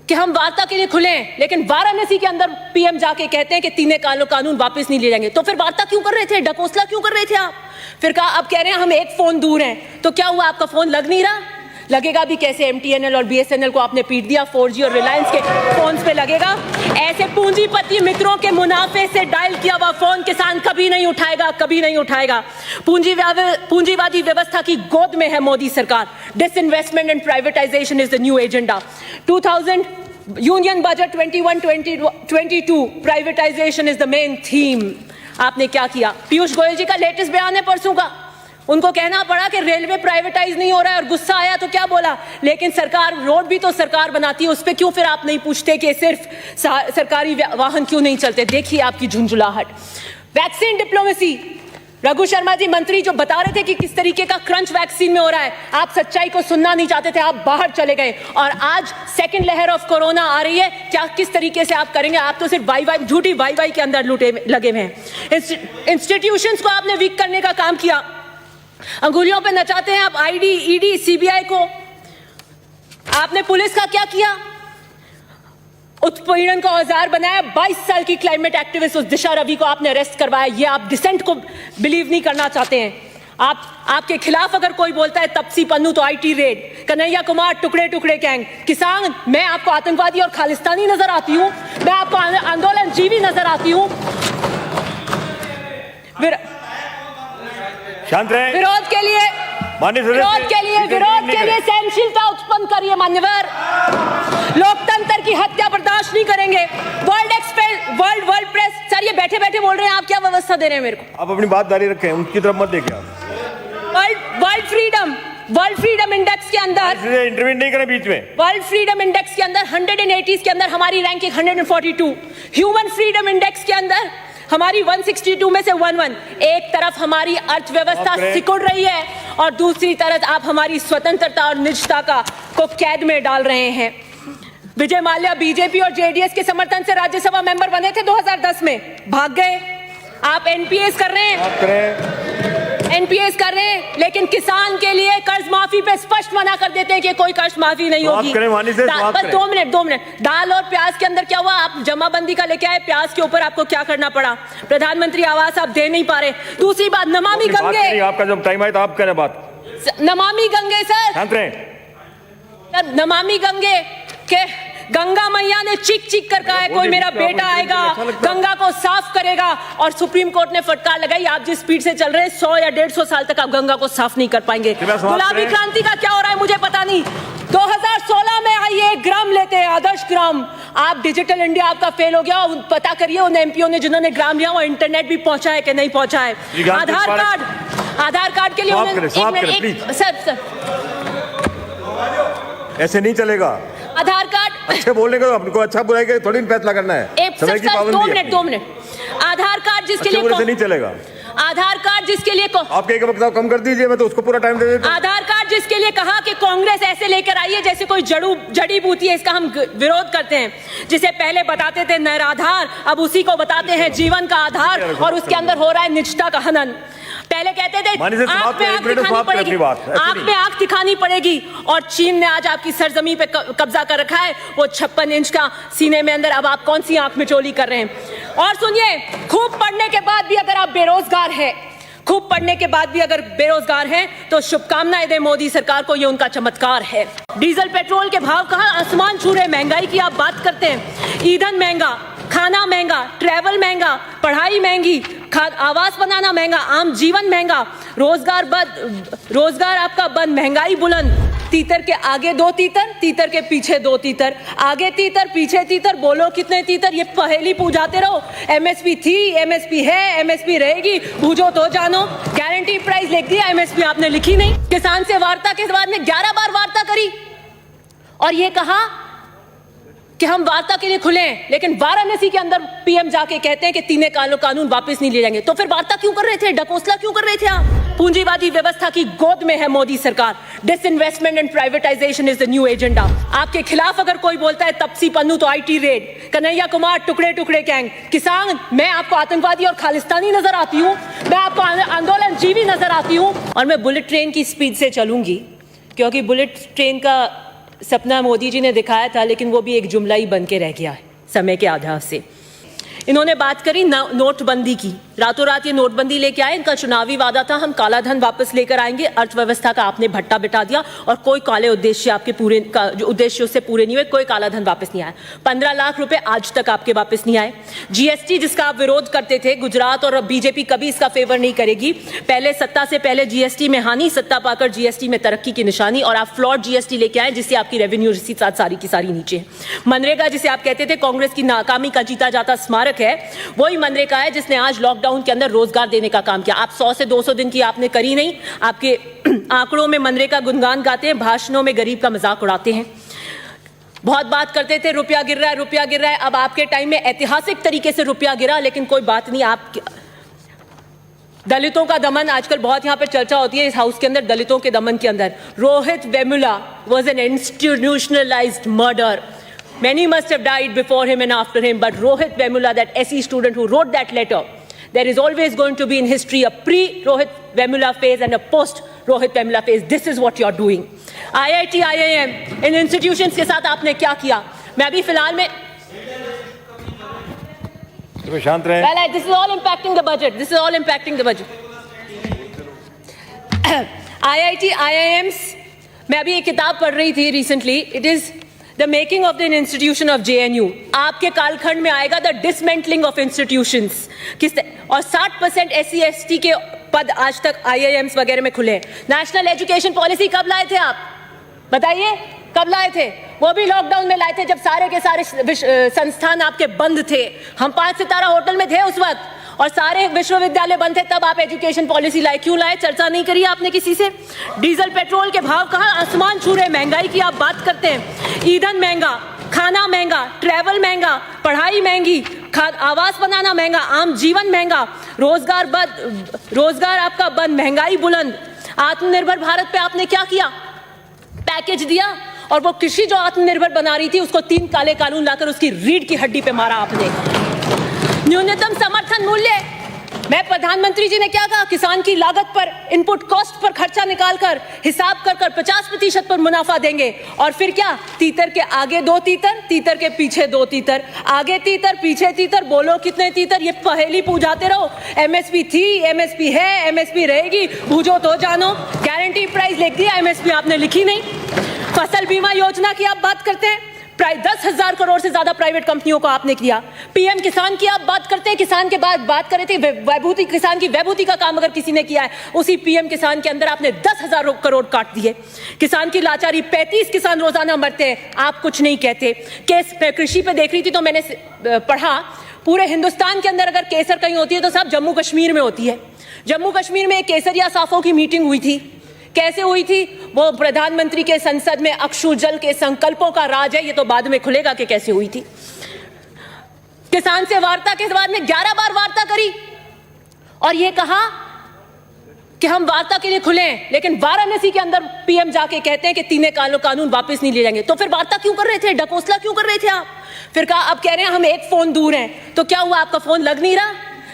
कि हम वार्ता के लिए खुले हैं, लेकिन वाराणसी के अंदर पीएम जाके कहते हैं कि 3 कानून वापस नहीं ले जाएंगे। तो फिर वार्ता क्यों कर रहे थे? ढकोसला क्यों कर रहे थे आप? फिर कहा, अब कह रहे हैं हम एक फोन दूर हैं। तो क्या हुआ? आपका फोन लग नहीं रहा? लगेगा भी कैसे? MTNL और BSNL को आपने पीट दिया, 4G और रिलायंस के फोन्स पे लगेगा। ऐसे पूंजीपति मित्रों के मुनाफे से डायल किया हुआ फोन किसान कभी नहीं उठाएगा, कभी नहीं उठाएगा। पूंजीवादी व्यवस्था की गोद में है मोदी सरकार। Disinvestment and privatisation is the new agenda. 2000 union budget 21-22 privatisation is the main theme. आपने क्या किया? पीयूष गोयल जी का लेटेस्ट बयान है परसों का, उनको कहना पड़ा कि रेलवे प्राइवेटाइज नहीं हो रहा है और गुस्सा आया तो क्या बोला? लेकिन सरकार, रोड भी तो सरकार बनाती है, उस पर क्यों फिर आप नहीं पूछते कि सिर्फ सरकारी वाहन क्यों नहीं चलते? देखिए आपकी झुंझुलाहट। वैक्सीन डिप्लोमेसी, रघु शर्मा जी मंत्री जो बता रहे थे कि किस तरीके का क्रंच वैक्सीन में हो रहा है, आप सच्चाई को सुनना नहीं चाहते थे, आप बाहर चले गए। और आज सेकंड लहर ऑफ कोरोना आ रही है, क्या किस तरीके से आप करेंगे? आप तो सिर्फ वाई झूठी वाई के अंदर लगे हुए हैं। इंस्टीट्यूशंस को आपने वीक करने का काम किया, अंगुलियों पे नचाते हैं आप ID, ED, CBI को। आपने पुलिस का क्या किया? उत्पीड़न का औजार बनाया। 22 साल की क्लाइमेट एक्टिविस्ट उस दिशा रवि को आपने अरेस्ट करवाया। ये आप डिसेंट को बिलीव नहीं करना चाहते हैं। आपके खिलाफ अगर कोई बोलता है तपसी पन्नू तो IT रेड, कन्हैया कुमार टुकड़े टुकड़े गैंग। किसान, मैं आपको आतंकवादी और खालिस्तानी नजर आती हूं? मैं आपको आंदोलन जीवी नजर आती हूं? शांत रहे। विरोध के लिए माननीय विरोध के लिए सहनशीलता उत्पन्न करिए मान्यवर। लोकतंत्र की हत्या बर्दाश्त नहीं करेंगे। वर्ल्ड प्रेस सर ये बैठे बैठे बोल रहे हैं, आप क्या व्यवस्था दे रहे हैं मेरे को? आप अपनी बात जारी रखें, उनकी तरफ मत देखिए आप। वर्ल्ड फ्रीडम इंडेक्स के अंदर इंटरव्यू नहीं करें बीच में। वर्ल्ड फ्रीडम इंडेक्स के अंदर 180 के अंदर हमारी रैंकिंग 142। ह्यूमन फ्रीडम इंडेक्स के अंदर हमारी 162 में से 11। एक तरफ हमारी अर्थव्यवस्था सिकुड़ रही है और दूसरी तरफ आप हमारी स्वतंत्रता और निजता को कैद में डाल रहे हैं। विजय माल्या बीजेपी और जेडीएस के समर्थन से राज्यसभा मेंबर बने थे 2010 में, भाग गए। आप एनपीएस कर रहे हैं, लेकिन किसान के लिए कर्ज माफी पे स्पष्ट मना कर देते हैं कि कोई कर्ज माफी नहीं होगी। बस 2 मिनट। दाल और प्याज के अंदर क्या हुआ? आप जमाबंदी का लेके आए, प्याज के ऊपर आपको क्या करना पड़ा? प्रधानमंत्री आवास आप दे नहीं पा रहे। दूसरी बात, नमामि गंगे, आपका जब टाइम आए तो आप करें बात। नमामि गंगे सर, नमामि गंगे के गंगा मैया ने चीख कर कहा है कोई मेरा बेटा आएगा, गंगा को साफ करेगा, और सुप्रीम कोर्ट ने फटकार लगाई आप जिस स्पीड से चल रहे हैं 100 या 150 साल तक आप गंगा को साफ नहीं कर पाएंगे। गुलाबी क्रांति का क्या हो रहा है मुझे पता नहीं। 2016 में आइए ग्राम लेते हैं, आदर्श ग्राम। आप डिजिटल इंडिया आपका फेल हो गया। पता करिए उन एमपीओ ने जिन्होंने ग्राम लिया वो इंटरनेट भी पहुंचा है कि नहीं पहुंचा है। आधार कार्ड के लिए सर ऐसे नहीं चलेगा। आधार कार्ड अच्छे बोलने का हमको अच्छा बुराई का थोड़ी फैसला करना है। समय की पाबंदी है। 2 मिनट। आधार कार्ड जिसके लिए नहीं चलेगा। आधार कार्ड जिसके लिए आप एक वक्त कम कर दीजिए, मैं तो उसको पूरा टाइम दे देता हूं। आधार कार्ड जिसके लिए कहा कि कांग्रेस ऐसे लेकर आई है जैसे कोई जड़ी बूटी है, इसका हम विरोध करते हैं। जिसे पहले बताते थे निराधार, अब उसी को बताते हैं जीवन का आधार, और उसके अंदर हो रहा है निजता का हनन। पहले कहते थे आंख में आंख दिखानी पड़ेगी, और चीन ने आज आपकी सरजमी पे कब्जा कर रखा है, वो 56 इंच का सीने में अंदर। अब आप कौन सी आंख में चोली कर रहे हैं? और सुनिए, खूब पढ़ने के बाद भी अगर आप बेरोजगार हैं, तो शुभकामनाएं दें मोदी सरकार को, ये उनका चमत्कार है। डीजल पेट्रोल के भाव कहां आसमान छू रहे। महंगाई की आप बात करते हैं, ईंधन महंगा, खाना महंगा, ट्रैवल महंगा, पढ़ाई महंगी, आवास बनाना महंगा, आम जीवन महंगा, रोजगार आपका बंद, महंगाई बुलंद। तीतर के आगे 2 तीतर, तीतर के पीछे 2 तीतर, आगे तीतर पीछे तीतर, बोलो कितने तीतर? ये पहेली पूछाते रहो। एमएसपी थी, एमएसपी है, एमएसपी रहेगी, बूझो तो जानो। गारंटी प्राइस लिख दिया, एमएसपी आपने लिखी नहीं। किसान से वार्ता के बाद में 11 बार वार्ता करी और ये कहा कि हम वार्ता के लिए खुले हैं, लेकिन वाराणसी के अंदर पीएम जाके कहते हैं कि 3 कानून वापस नहीं ले जाएंगे। तो फिर वार्ता क्यों कर रहे थे? डकोसला क्यों कर रहे थे आप? पूंजीवादी व्यवस्था की गोद में है मोदी सरकार। Disinvestment and privatisation is the new agenda. आपके खिलाफ अगर कोई बोलता है तपसी पन्नू तो आईटी रेड, कन्हैया कुमार टुकड़े टुकड़े गैंग, किसान मैं आपको आतंकवादी और खालिस्तानी नजर आती हूँ, मैं आपको आंदोलन जीवी नजर आती हूँ, और मैं बुलेट ट्रेन की स्पीड से चलूंगी, क्योंकि बुलेट ट्रेन का सपना मोदी जी ने दिखाया था, लेकिन वो भी एक जुमला ही बन के रह गया है समय के आधार से। इन्होंने बात करी नोटबंदी की, रातों रात ये नोटबंदी लेके आए। इनका चुनावी वादा था हम काला धन वापस लेकर आएंगे, अर्थव्यवस्था का आपने भट्टा बिठा दिया, और कोई काले उद्देश्य आपके पूरे का जो उद्देश्य उससे पूरे नहीं हुए, कोई काला धन वापस नहीं आया। 15 लाख रुपए आज तक आपके वापस नहीं आए। जीएसटी जिसका आप विरोध करते थे, गुजरात और बीजेपी कभी इसका फेवर नहीं करेगी। पहले सत्ता से पहले जीएसटी में हानि, सत्ता पाकर जीएसटी में तरक्की की निशानी, और आप फ्लॉड जीएसटी लेके आए जिससे आपकी रेवेन्यू रिसीट सारी की सारी नीचे है। मनरेगा जिसे आप कहते थे कांग्रेस की नाकामी का जीता जाता स्मारक है, वही मनरेगा है जिसने आज लॉकडाउन के अंदर रोजगार देने का काम किया। आप 100 से 200 दिन की आपने करी नहीं। आपके आंकड़ों में मनरेगा गुणगान गाते हैं, भाषणों में गरीब का मजाक उड़ाते हैं। बहुत बात करते थे रुपया गिर रहा है, रुपया गिर रहा है। अब आपके टाइम में ऐतिहासिक तरीके से रुपया गिरा, लेकिन कोई बात नहीं। आप दलितों का दमन आजकल बहुत यहाँ पे चर्चा होती है इस हाउस के अंदर, दलितों के दमन के अंदर। Rohit Vemula was an institutionalized murder. Many must have died before him and after him, but Rohit Vemula, that SE student who wrote that letter, there is always going to be in history a pre-Rohit Vemula phase and a post-Rohit Vemula phase. This is what you're doing. IIT, IIM, in institutions के साथ आपने क्या किया? मैं अभी फिलहाल में शांत रहें। Well, this is all impacting the budget. This is all impacting the budget. IIT, IIMs, मैं अभी एक किताब पढ़ रही थी recently. It is The making of the institution of JNU. आपके कालखंड में आएगा the dismantling of institutions. और 60% SC ST के पद आज तक IIMs वगैरह में खुले। नेशनल एजुकेशन पॉलिसी कब लाए थे आप, बताइए कब लाए थे? वो भी लॉकडाउन में लाए थे जब सारे के सारे संस्थान आपके बंद थे। हम 5 सितारा होटल में थे उस वक्त और सारे विश्वविद्यालय बंद थे, तब आप एजुकेशन पॉलिसी लाए। क्यों लाए? चर्चा नहीं करी आपने किसी से। डीजल पेट्रोल के भाव कहाँ आसमान छू रहे, महंगाई की आप बात करते हैं। ईंधन महंगा, खाना महंगा, ट्रैवल महंगा, पढ़ाई महंगी, आवास बनाना महंगा, आम जीवन महंगा, रोजगार आपका बंद, महंगाई बुलंद। आत्मनिर्भर भारत पे आपने क्या किया? पैकेज दिया और वो कृषि जो आत्मनिर्भर बना रही थी उसको 3 काले कानून लाकर उसकी रीढ़ की हड्डी पे मारा आपने। न्यूनतम समर्थन मूल्य, मैं प्रधानमंत्री जी ने क्या कहा? किसान की लागत पर, इनपुट कॉस्ट पर खर्चा निकालकर हिसाब कर 50% पर मुनाफा देंगे। और फिर क्या? तीतर के आगे 2 तीतर, तीतर के पीछे 2 तीतर, आगे तीतर पीछे तीतर, बोलो कितने तीतर? ये पहेली पूछाते रहो। MSP थी, MSP है, MSP रहेगी, बूझो तो जानो। गारंटी प्राइस लिख दिया, MSP आपने लिखी नहीं। फसल बीमा योजना की आप बात करते हैं, 10,000 करोड़ से ज्यादा प्राइवेट कंपनियों को आपने किया। PM किसान की आप बात करते हैं, किसान के बाद बात कर रहे थे वैभूति, किसान की वैभूति का काम अगर किसी ने किया है, उसी PM किसान के अंदर आपने 10,000 करोड़ काट दिए। किसान की लाचारी, 35 किसान रोजाना मरते हैं, आप कुछ नहीं कहते। केस कृषि पे देख रही थी तो मैंने पढ़ा, पूरे हिंदुस्तान के अंदर अगर केसर कहीं होती है तो साहब जम्मू कश्मीर में होती है। जम्मू कश्मीर में एक केसरिया साफों की मीटिंग हुई थी। कैसे हुई थी? वो प्रधानमंत्री के संसद में अक्षु जल के संकल्पों का राज है, ये तो बाद में खुलेगा कि कैसे हुई थी। किसान से वार्ता के बाद में 11 बार वार्ता करी और ये कहा कि हम वार्ता के लिए खुले हैं, लेकिन वाराणसी के अंदर PM जाके कहते हैं कि 3 कानून वापस नहीं ले जाएंगे। तो फिर वार्ता क्यों कर रहे थे? डकोसला क्यों कर रहे थे आप? फिर कहा, अब कह रहे हैं हम एक फोन दूर हैं। तो क्या हुआ? आपका फोन लग नहीं रहा?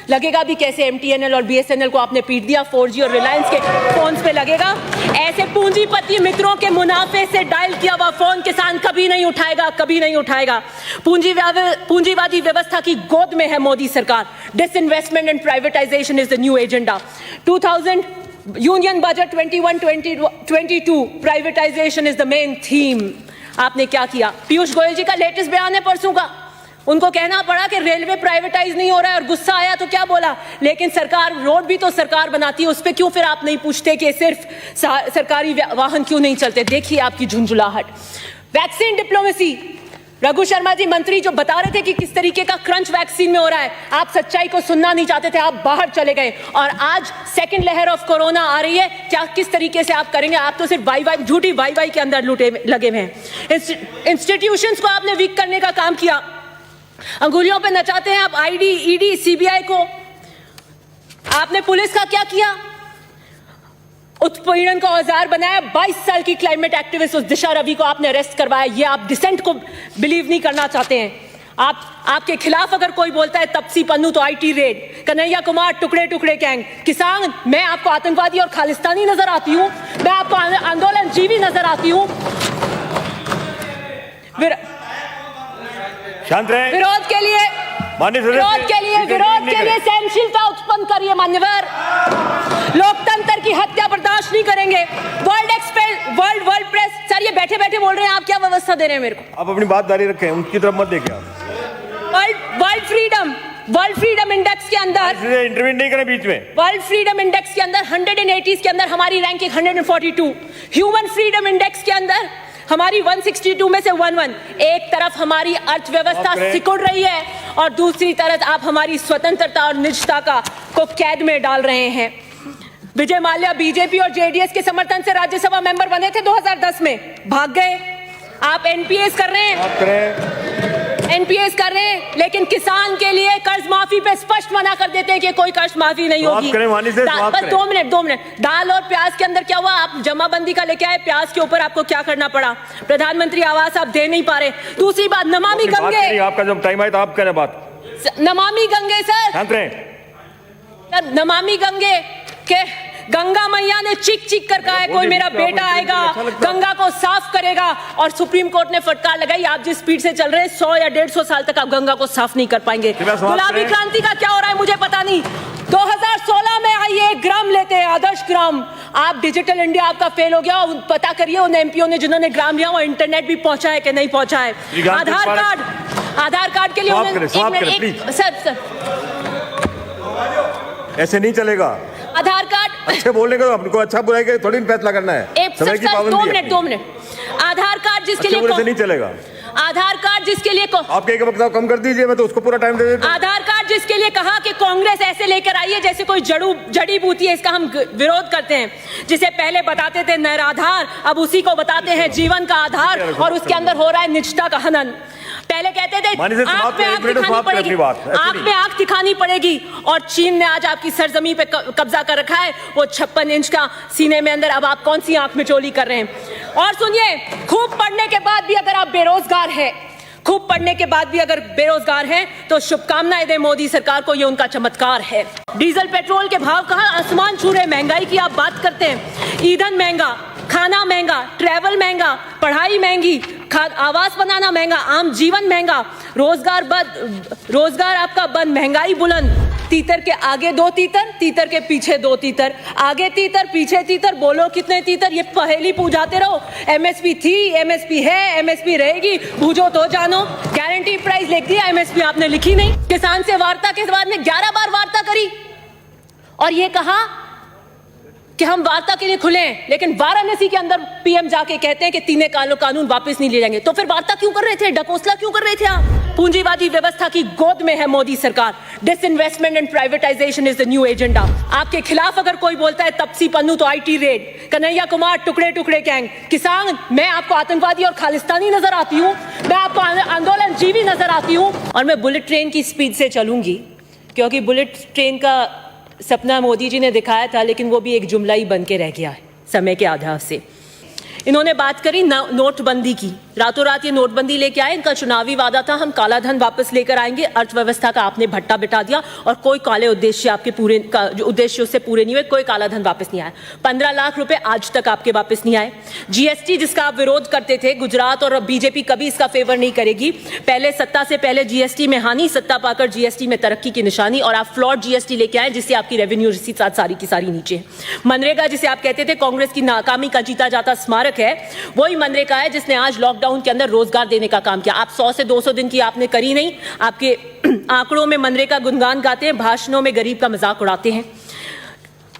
लगेगा भी कैसे? MTNL और BSNL को आपने पीट दिया, 4G और रिलायंस के फोन्स पे लगेगा। ऐसे पूंजीपति मित्रों के मुनाफे से डायल किया हुआ फोन किसान कभी नहीं उठाएगा, कभी नहीं उठाएगा। पूंजीवादी व्यवस्था की गोद में है मोदी सरकार। Disinvestment and privatisation is the new agenda. 2000 union budget 21-22 privatisation is the main theme. आपने क्या किया? पीयूष गोयल जी का लेटेस्ट बयान है परसों का, उनको कहना पड़ा कि रेलवे प्राइवेटाइज नहीं हो रहा है और गुस्सा आया तो क्या बोला? लेकिन सरकार, रोड भी तो सरकार बनाती है, उस पे क्यों फिर आप नहीं पूछते कि सिर्फ सरकारी वाहन क्यों नहीं चलते? देखिए आपकी झुंझुलाहट। वैक्सीन डिप्लोमेसी, रघु शर्मा जी मंत्री जो बता रहे थे कि किस तरीके का क्रंच वैक्सीन में हो रहा है, आप सच्चाई को सुनना नहीं चाहते थे, आप बाहर चले गए। और आज सेकंड लहर ऑफ कोरोना आ रही है, क्या किस तरीके से आप करेंगे? आप तो सिर्फ वाई झूठी वाई के अंदर लगे हुए हैं। इंस्टीट्यूशंस को आपने वीक करने का काम किया, अंगुलियों पे नचाते हैं आप ID, ED, CBI को। आपने पुलिस का क्या किया? उत्पीड़न का औजार बनाया। 22 साल की क्लाइमेट एक्टिविस्ट उस दिशा रवि को आपने अरेस्ट करवाया। ये आप डिसेंट को बिलीव नहीं करना चाहते हैं। आपके खिलाफ अगर कोई बोलता है तपसी पन्नू तो IT रेड, कन्हैया कुमार टुकड़े टुकड़े गैंग। किसान, मैं आपको आतंकवादी और खालिस्तानी नजर आती हूं, मैं आपको आंदोलन जीवी नजर आती हूं। शांत रहे। विरोध के लिए सहनशीलता उत्पन्न करिए मान्यवर। लोकतंत्र की हत्या बर्दाश्त नहीं करेंगे। वर्ल्ड प्रेस, सर ये बैठे बैठे बोल रहे हैं, आप क्या व्यवस्था दे रहे हैं मेरे को? आप अपनी बात जारी रखें, उनकी तरफ मत देखिए आप। वर्ल्ड फ्रीडम इंडेक्स के अंदर इंटरव्यू नहीं करें बीच में। वर्ल्ड फ्रीडम इंडेक्स के अंदर 180 के अंदर हमारी रैंकिंग 142। ह्यूमन फ्रीडम इंडेक्स के अंदर हमारी 162 में से 11। एक तरफ हमारी अर्थव्यवस्था सिकुड़ रही है और दूसरी तरफ आप हमारी स्वतंत्रता और निजता को कैद में डाल रहे हैं। विजय माल्या बीजेपी और JDS के समर्थन से राज्यसभा मेंबर बने थे 2010 में, भाग गए। आप NPAs कर रहे हैं, लेकिन किसान के लिए कर्ज माफी पे स्पष्ट मना कर देते हैं कि कोई कर्ज माफी नहीं होगी। बस 2 मिनट। दाल और प्याज के अंदर क्या हुआ? आप जमाबंदी का लेके आए, प्याज के ऊपर आपको क्या करना पड़ा? प्रधानमंत्री आवास आप दे नहीं पा रहे। दूसरी बात, नमामि गंगे, आपका जब टाइम आए तो आप करें बात। नमामि गंगे सर, नमामि गंगे के गंगा मैया ने चीख कर कहा है कोई मेरा बेटा आएगा, गंगा को साफ करेगा। और सुप्रीम कोर्ट ने फटकार लगाई, आप जिस स्पीड से चल रहे हैं 100 या 150 साल तक आप गंगा को साफ नहीं कर पाएंगे। गुलाबी क्रांति का क्या हो रहा है मुझे पता नहीं। 2016 में आइए 1 ग्राम लेते हैं, आदर्श ग्राम। आप डिजिटल इंडिया आपका फेल हो गया। पता करिए उन MPO ने जिन्होंने ग्राम लिया वो इंटरनेट भी पहुंचा है कि नहीं पहुंचा है। आधार कार्ड के लिए सर ऐसे नहीं चलेगा। आधार कार्ड अच्छे बोलने का हमको अच्छा बुराई के थोड़ी फैसला करना है। एक समय की पाबंदी है। 2 मिनट आधार कार्ड जिसके अच्छे बुरे से लिए नहीं चलेगा। आधार कार्ड जिसके लिए आप एक वक्त कम कर दीजिए, मैं तो उसको पूरा टाइम दे देता हूं। आधार कार्ड जिसके लिए कहा कि कांग्रेस ऐसे लेकर आई है जैसे कोई जड़ी बूटी है, इसका हम विरोध करते हैं। जिसे पहले बताते थे निराधार, अब उसी को बताते हैं जीवन का आधार, और उसके अंदर हो रहा है निजता का हनन। पहले कहते थे आंख में आंख दिखानी पड़ेगी, आंख में आंख दिखानी पड़ेगी, और चीन ने आज आपकी सरजमी पे कब्जा कर रखा है। वो 56 इंच का सीने में अंदर, अब आप कौन सी आंख में चोली कर रहे हैं? और सुनिए, खूब पढ़ने के बाद भी अगर आप बेरोजगार हैं, खूब पढ़ने के बाद भी अगर बेरोजगार हैं, तो शुभकामनाएं दें मोदी सरकार को, ये उनका चमत्कार है। डीजल पेट्रोल के भाव कहां आसमान छू रहे, महंगाई की आप बात करते हैं। ईंधन महंगा, खाना महंगा, ट्रैवल महंगा, पढ़ाई महंगी, आवास बनाना महंगा, आम जीवन महंगा, रोजगार आपका बंद, महंगाई बुलंद। तीतर के आगे 2 तीतर, तीतर के पीछे 2 तीतर, आगे तीतर पीछे तीतर, बोलो कितने तीतर? ये पहेली पूछाते रहो। एमएसपी थी, एमएसपी है, एमएसपी रहेगी, बूझो तो जानो। गारंटी प्राइस लिख दिया, एमएसपी आपने लिखी नहीं। किसान से वार्ता के बाद में 11 बार वार्ता करी और ये कहा कि हम वार्ता के लिए खुले हैं, लेकिन वाराणसी के अंदर पीएम जाके कहते हैं कि 3 कानून वापस नहीं ले जाएंगे। तो फिर वार्ता क्यों कर रहे थे? डकोसला क्यों कर रहे थे आप? पूंजीवादी व्यवस्था की गोद में है मोदी सरकार। Disinvestment and privatisation is the new agenda. आपके खिलाफ अगर कोई बोलता है तपसी पन्नू तो आईटी रेड, कन्हैया कुमार टुकड़े टुकड़े गैंग, किसान मैं आपको आतंकवादी और खालिस्तानी नजर आती हूँ, मैं आपको आंदोलन जीवी नजर आती हूँ, और मैं बुलेट ट्रेन की स्पीड से चलूंगी, क्योंकि बुलेट ट्रेन का सपना मोदी जी ने दिखाया था, लेकिन वो भी एक जुमला ही बन के रह गया है समय के आधार से। इन्होंने बात करी नोटबंदी की, रातों रात ये नोटबंदी लेके आए। इनका चुनावी वादा था हम काला धन वापस लेकर आएंगे, अर्थव्यवस्था का आपने भट्टा बिठा दिया, और कोई काले उद्देश्य आपके पूरे जो उद्देश्य उससे पूरे नहीं हुए, कोई काला धन वापस नहीं आया। 15 लाख रुपए आज तक आपके वापस नहीं आए। जीएसटी जिसका आप विरोध करते थे, गुजरात और बीजेपी कभी इसका फेवर नहीं करेगी। पहले सत्ता से पहले जीएसटी में हानि, सत्ता पाकर जीएसटी में तरक्की की निशानी, और आप फ्लॉड जीएसटी लेके आए जिससे आपकी रेवेन्यू रिसीट सारी की सारी नीचे। मनरेगा जिसे आप कहते थे कांग्रेस की नाकामी का जीता जाता स्मारक है, वही मनरेगा है जिसने आज लॉकडाउन के अंदर रोजगार देने का काम किया। आप 100 से 200 दिन की आपने करी नहीं। आपके आंकड़ों में मनरेगा गुणगान गाते हैं, भाषणों में गरीब का मजाक उड़ाते हैं।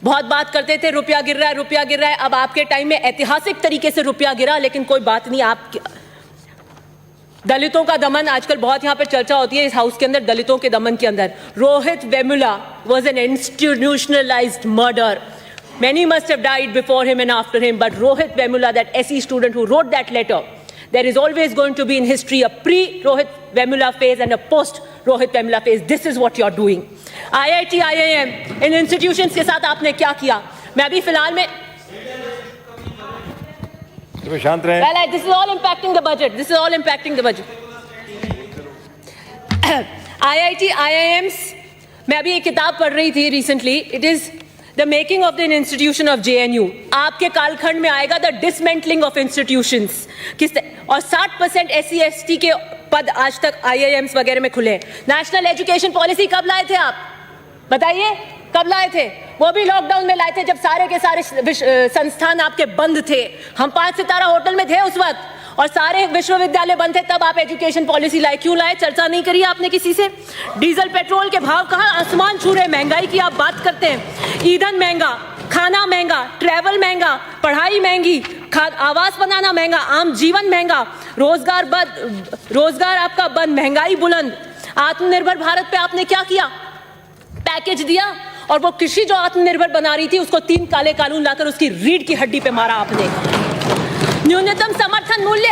बहुत बात करते थे रुपया गिर रहा है, रुपया गिर रहा है। अब आपके टाइम में ऐतिहासिक तरीके से रुपया गिरा, लेकिन कोई बात नहीं। आप दलितों का दमन आजकल बहुत यहां पर चर्चा होती है इस हाउस के अंदर, दलितों के दमन के अंदर। Rohit Vemula was an institutionalized murder. Many must have died before him and after him, but Rohit Vemula, that SE student who wrote that letter, there is always going to be in history a pre-Rohit Vemula phase and a post-Rohit Vemula phase. This is what you're doing. IIT, IIM, in institutions के साथ आपने क्या किया? मैं अभी फिलहाल में शांत रहें। Well, this is all impacting the budget. This is all impacting the budget. IIT, IIMs, मैं अभी एक किताब पढ़ रही थी recently. It is The making of the institution of JNU. आपके कालखंड में आएगा the dismantling of institutions. और 60% SC ST के पद आज तक IIMs वगैरह में खुले। नेशनल एजुकेशन पॉलिसी कब लाए थे आप? बताइए कब लाए थे? वो भी लॉकडाउन में लाए थे जब सारे के सारे संस्थान आपके बंद थे। हम 5 सितारा होटल में थे उस वक्त, और सारे विश्वविद्यालय बंद थे, तब आप एजुकेशन पॉलिसी लाए। क्यों लाए? चर्चा नहीं करी आपने किसी से। डीजल पेट्रोल के भाव कहां आसमान छू रहे, महंगाई की आप बात करते हैं। ईंधन महंगा, खाना महंगा, ट्रैवल महंगा, पढ़ाई महंगी, आवास बनाना महंगा, आम जीवन महंगा, रोजगार आपका बंद, महंगाई बुलंद। आत्मनिर्भर भारत पे आपने क्या किया? पैकेज दिया, और वो कृषि जो आत्मनिर्भर बना रही थी उसको 3 काले कानून लाकर उसकी रीढ़ की हड्डी पे मारा आपने। न्यूनतम समर्थन मूल्य,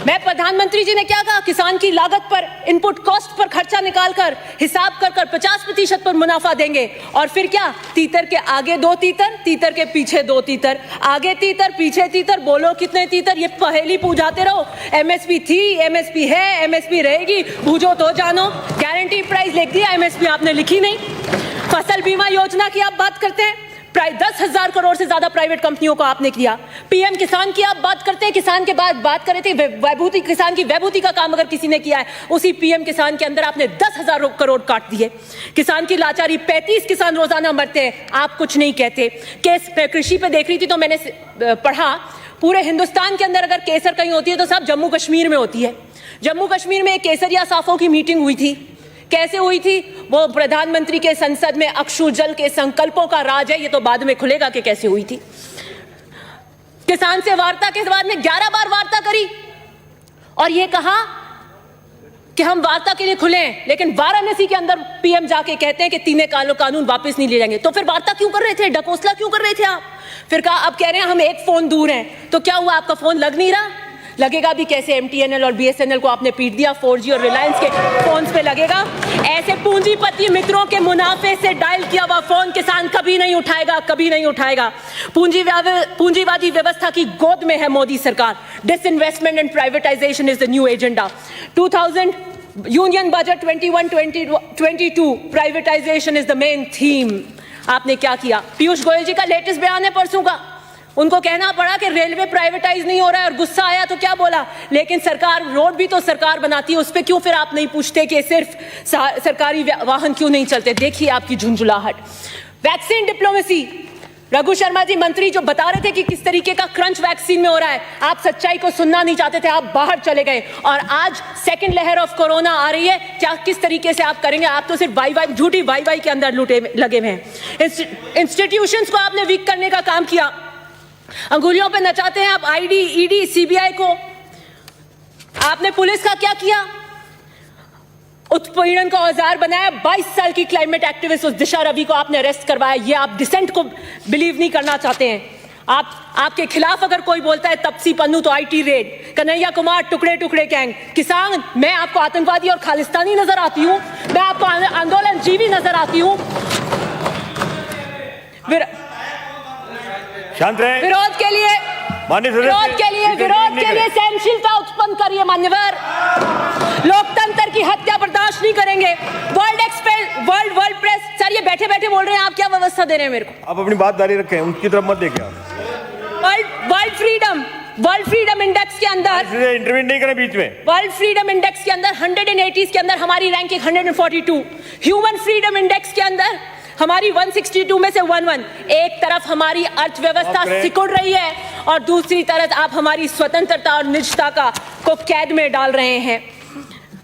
मैं प्रधानमंत्री जी ने क्या कहा? किसान की लागत पर, इनपुट कॉस्ट पर खर्चा निकालकर हिसाब कर 50% पर मुनाफा देंगे। और फिर क्या? तीतर के आगे 2 तीतर, तीतर के पीछे 2 तीतर, आगे तीतर पीछे तीतर, बोलो कितने तीतर? ये पहेली पूछाते रहो। एमएसपी थी, एमएसपी है, एमएसपी रहेगी, बूझो तो जानो। गारंटी प्राइस लिख दिया, एमएसपी आपने लिखी नहीं। फसल बीमा योजना की आप बात करते हैं, 10,000 करोड़ से ज्यादा प्राइवेट कंपनियों को आपने किया। पीएम किसान की आप बात करते हैं, किसान के बाद बात कर रहे थे वैभूति, किसान की वैभूति का काम अगर किसी ने किया है, उसी पीएम किसान के अंदर आपने 10,000 करोड़ काट दिए। किसान की लाचारी, 35 किसान रोजाना मरते हैं, आप कुछ नहीं कहते। केस कृषि पे देख रही थी तो मैंने पढ़ा, पूरे हिंदुस्तान के अंदर अगर केसर कहीं होती है तो सब जम्मू कश्मीर में होती है। जम्मू कश्मीर में एक केसरिया साफों की मीटिंग हुई थी, कैसे हुई थी? वो प्रधानमंत्री के संसद में अक्षुजल के संकल्पों का राज है, ये तो बाद में खुलेगा कि कैसे हुई थी। किसान से वार्ता के बाद में 11 बार वार्ता करी और ये कहा कि हम वार्ता के लिए खुले हैं, लेकिन वाराणसी के अंदर पीएम जाके कहते हैं कि तीनों कानून वापस नहीं ले जाएंगे। तो फिर वार्ता क्यों कर रहे थे? ढकोसला क्यों कर रहे थे आप? फिर कहा, अब कह रहे हैं हम एक फोन दूर हैं। तो क्या हुआ, आपका फोन लग नहीं रहा? लगेगा भी कैसे? एमटीएनएल और बीएसएनएल को आपने पीट दिया, 4G और रिलायंस के फोन्स पे लगेगा। ऐसे पूंजीपति मित्रों के मुनाफे से डायल किया हुआ फोन किसान कभी नहीं उठाएगा, कभी नहीं उठाएगा। पूंजीवादी व्यवस्था की गोद में है मोदी सरकार। Disinvestment and privatisation is the new agenda. 2000 union budget 21-22 privatisation is the main theme. आपने क्या किया? पीयूष गोयल जी का लेटेस्ट बयान है परसों का, उनको कहना पड़ा कि रेलवे प्राइवेटाइज नहीं हो रहा है और गुस्सा आया तो क्या बोला, लेकिन सरकार रोड भी तो सरकार बनाती है, उस पर क्यों फिर आप नहीं पूछते कि सिर्फ सरकारी वाहन क्यों नहीं चलते? देखिए आपकी झुंझुलाहट। वैक्सीन डिप्लोमेसी, रघु शर्मा जी मंत्री जो बता रहे थे कि किस तरीके का क्रंच वैक्सीन में हो रहा है, आप सच्चाई को सुनना नहीं चाहते थे, आप बाहर चले गए और आज सेकंड लहर ऑफ कोरोना आ रही है, क्या किस तरीके से आप करेंगे? आप तो सिर्फ झूठी वाई के अंदर लगे हुए हैं। इंस्टीट्यूशंस को आपने वीक करने का काम किया, अंगुलियों पे नचाते हैं आप आईडी, ईडी, सीबीआई को। आपने पुलिस का क्या किया? उत्पीड़न का औजार बनाया। 22 साल की क्लाइमेट एक्टिविस्ट उस दिशा रवि को आपने अरेस्ट करवाया। ये आप डिसेंट को बिलीव नहीं करना चाहते हैं। आपके खिलाफ अगर कोई बोलता है तपसी पन्नू तो आईटी रेड, कन्हैया कुमार टुकड़े टुकड़े गैंग। किसान, मैं आपको आतंकवादी और खालिस्तानी नजर आती हूं? मैं आपको आंदोलन जीवी नजर आती हूं? शांत रहे। विरोध के लिए सहनशीलता उत्पन्न करिए मान्यवर। लोकतंत्र की हत्या बर्दाश्त नहीं करेंगे। वर्ल्ड प्रेस, सर ये बैठे बैठे बोल रहे हैं, आप क्या व्यवस्था दे रहे हैं मेरे को? आप अपनी बात जारी रखें, उनकी तरफ मत देखिए आप। वर्ल्ड फ्रीडम इंडेक्स के अंदर इंटरव्यू नहीं करें बीच में। वर्ल्ड फ्रीडम इंडेक्स के अंदर 180 के अंदर हमारी रैंकिंग 142। ह्यूमन फ्रीडम इंडेक्स के अंदर हमारी 162 में से 11। एक तरफ हमारी अर्थव्यवस्था सिकुड़ रही है और दूसरी तरफ आप हमारी स्वतंत्रता और निजता को कैद में डाल रहे हैं।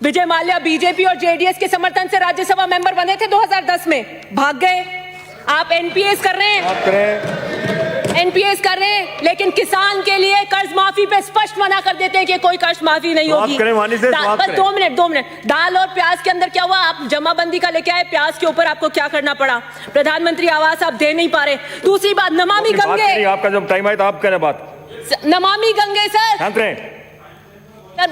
विजय माल्या बीजेपी और जेडीएस के समर्थन से राज्यसभा मेंबर बने थे 2010 में, भाग गए। आप एनपीएस कर रहे हैं, लेकिन किसान के लिए कर्ज माफी पे स्पष्ट मना कर देते हैं कि कोई कर्ज माफी नहीं होगी। बस 2 मिनट। दाल और प्याज के अंदर क्या हुआ? आप जमाबंदी का लेके आए, प्याज के ऊपर आपको क्या करना पड़ा? प्रधानमंत्री आवास आप दे नहीं पा रहे। दूसरी बात, नमामि गंगे, आपका जब टाइम आए तो आप करें बात। नमामि गंगे सर,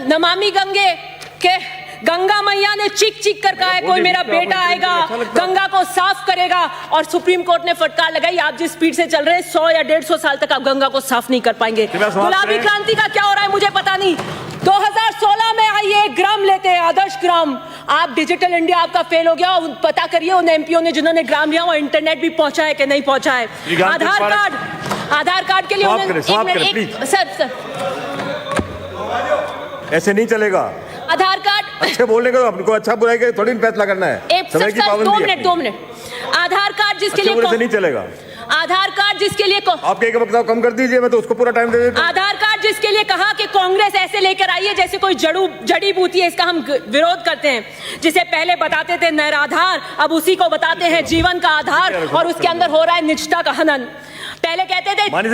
नमामि गंगे के गंगा मैया ने चीख कर कहा है कोई मेरा बेटा आएगा, गंगा को साफ करेगा, और सुप्रीम कोर्ट ने फटकार लगाई। आप जिस स्पीड से चल रहे हैं 100 या 150 साल तक आप गंगा को साफ नहीं कर पाएंगे। गुलाबी क्रांति का क्या हो रहा है मुझे पता नहीं। 2016 में आइए ग्राम लेते हैं, आदर्श ग्राम। आप डिजिटल इंडिया आपका फेल हो गया। पता करिए उन एमपीओ ने जिन्होंने ग्राम लिया वो इंटरनेट भी पहुंचा है कि नहीं पहुंचा है। आधार कार्ड के लिए सर ऐसे नहीं चलेगा। आधार कार्ड अच्छे बोलने का आपको अच्छा बुराई के थोड़ी फैसला करना है। समय की पाबंदी है। 2 मिनट। आधार कार्ड जिसके लिए नहीं चलेगा। आधार कार्ड जिसके लिए आपके एक वक्त कम कर दीजिए, मैं तो उसको पूरा टाइम दे देता हूं। आधार कार्ड जिसके लिए कहा कि कांग्रेस ऐसे लेकर आई है जैसे कोई जड़ी बूटी है, इसका हम विरोध करते हैं। जिसे पहले बताते थे निराधार, अब उसी को बताते हैं जीवन का आधार, और उसके अंदर हो रहा है निजता का हनन। पहले कहते थे आंख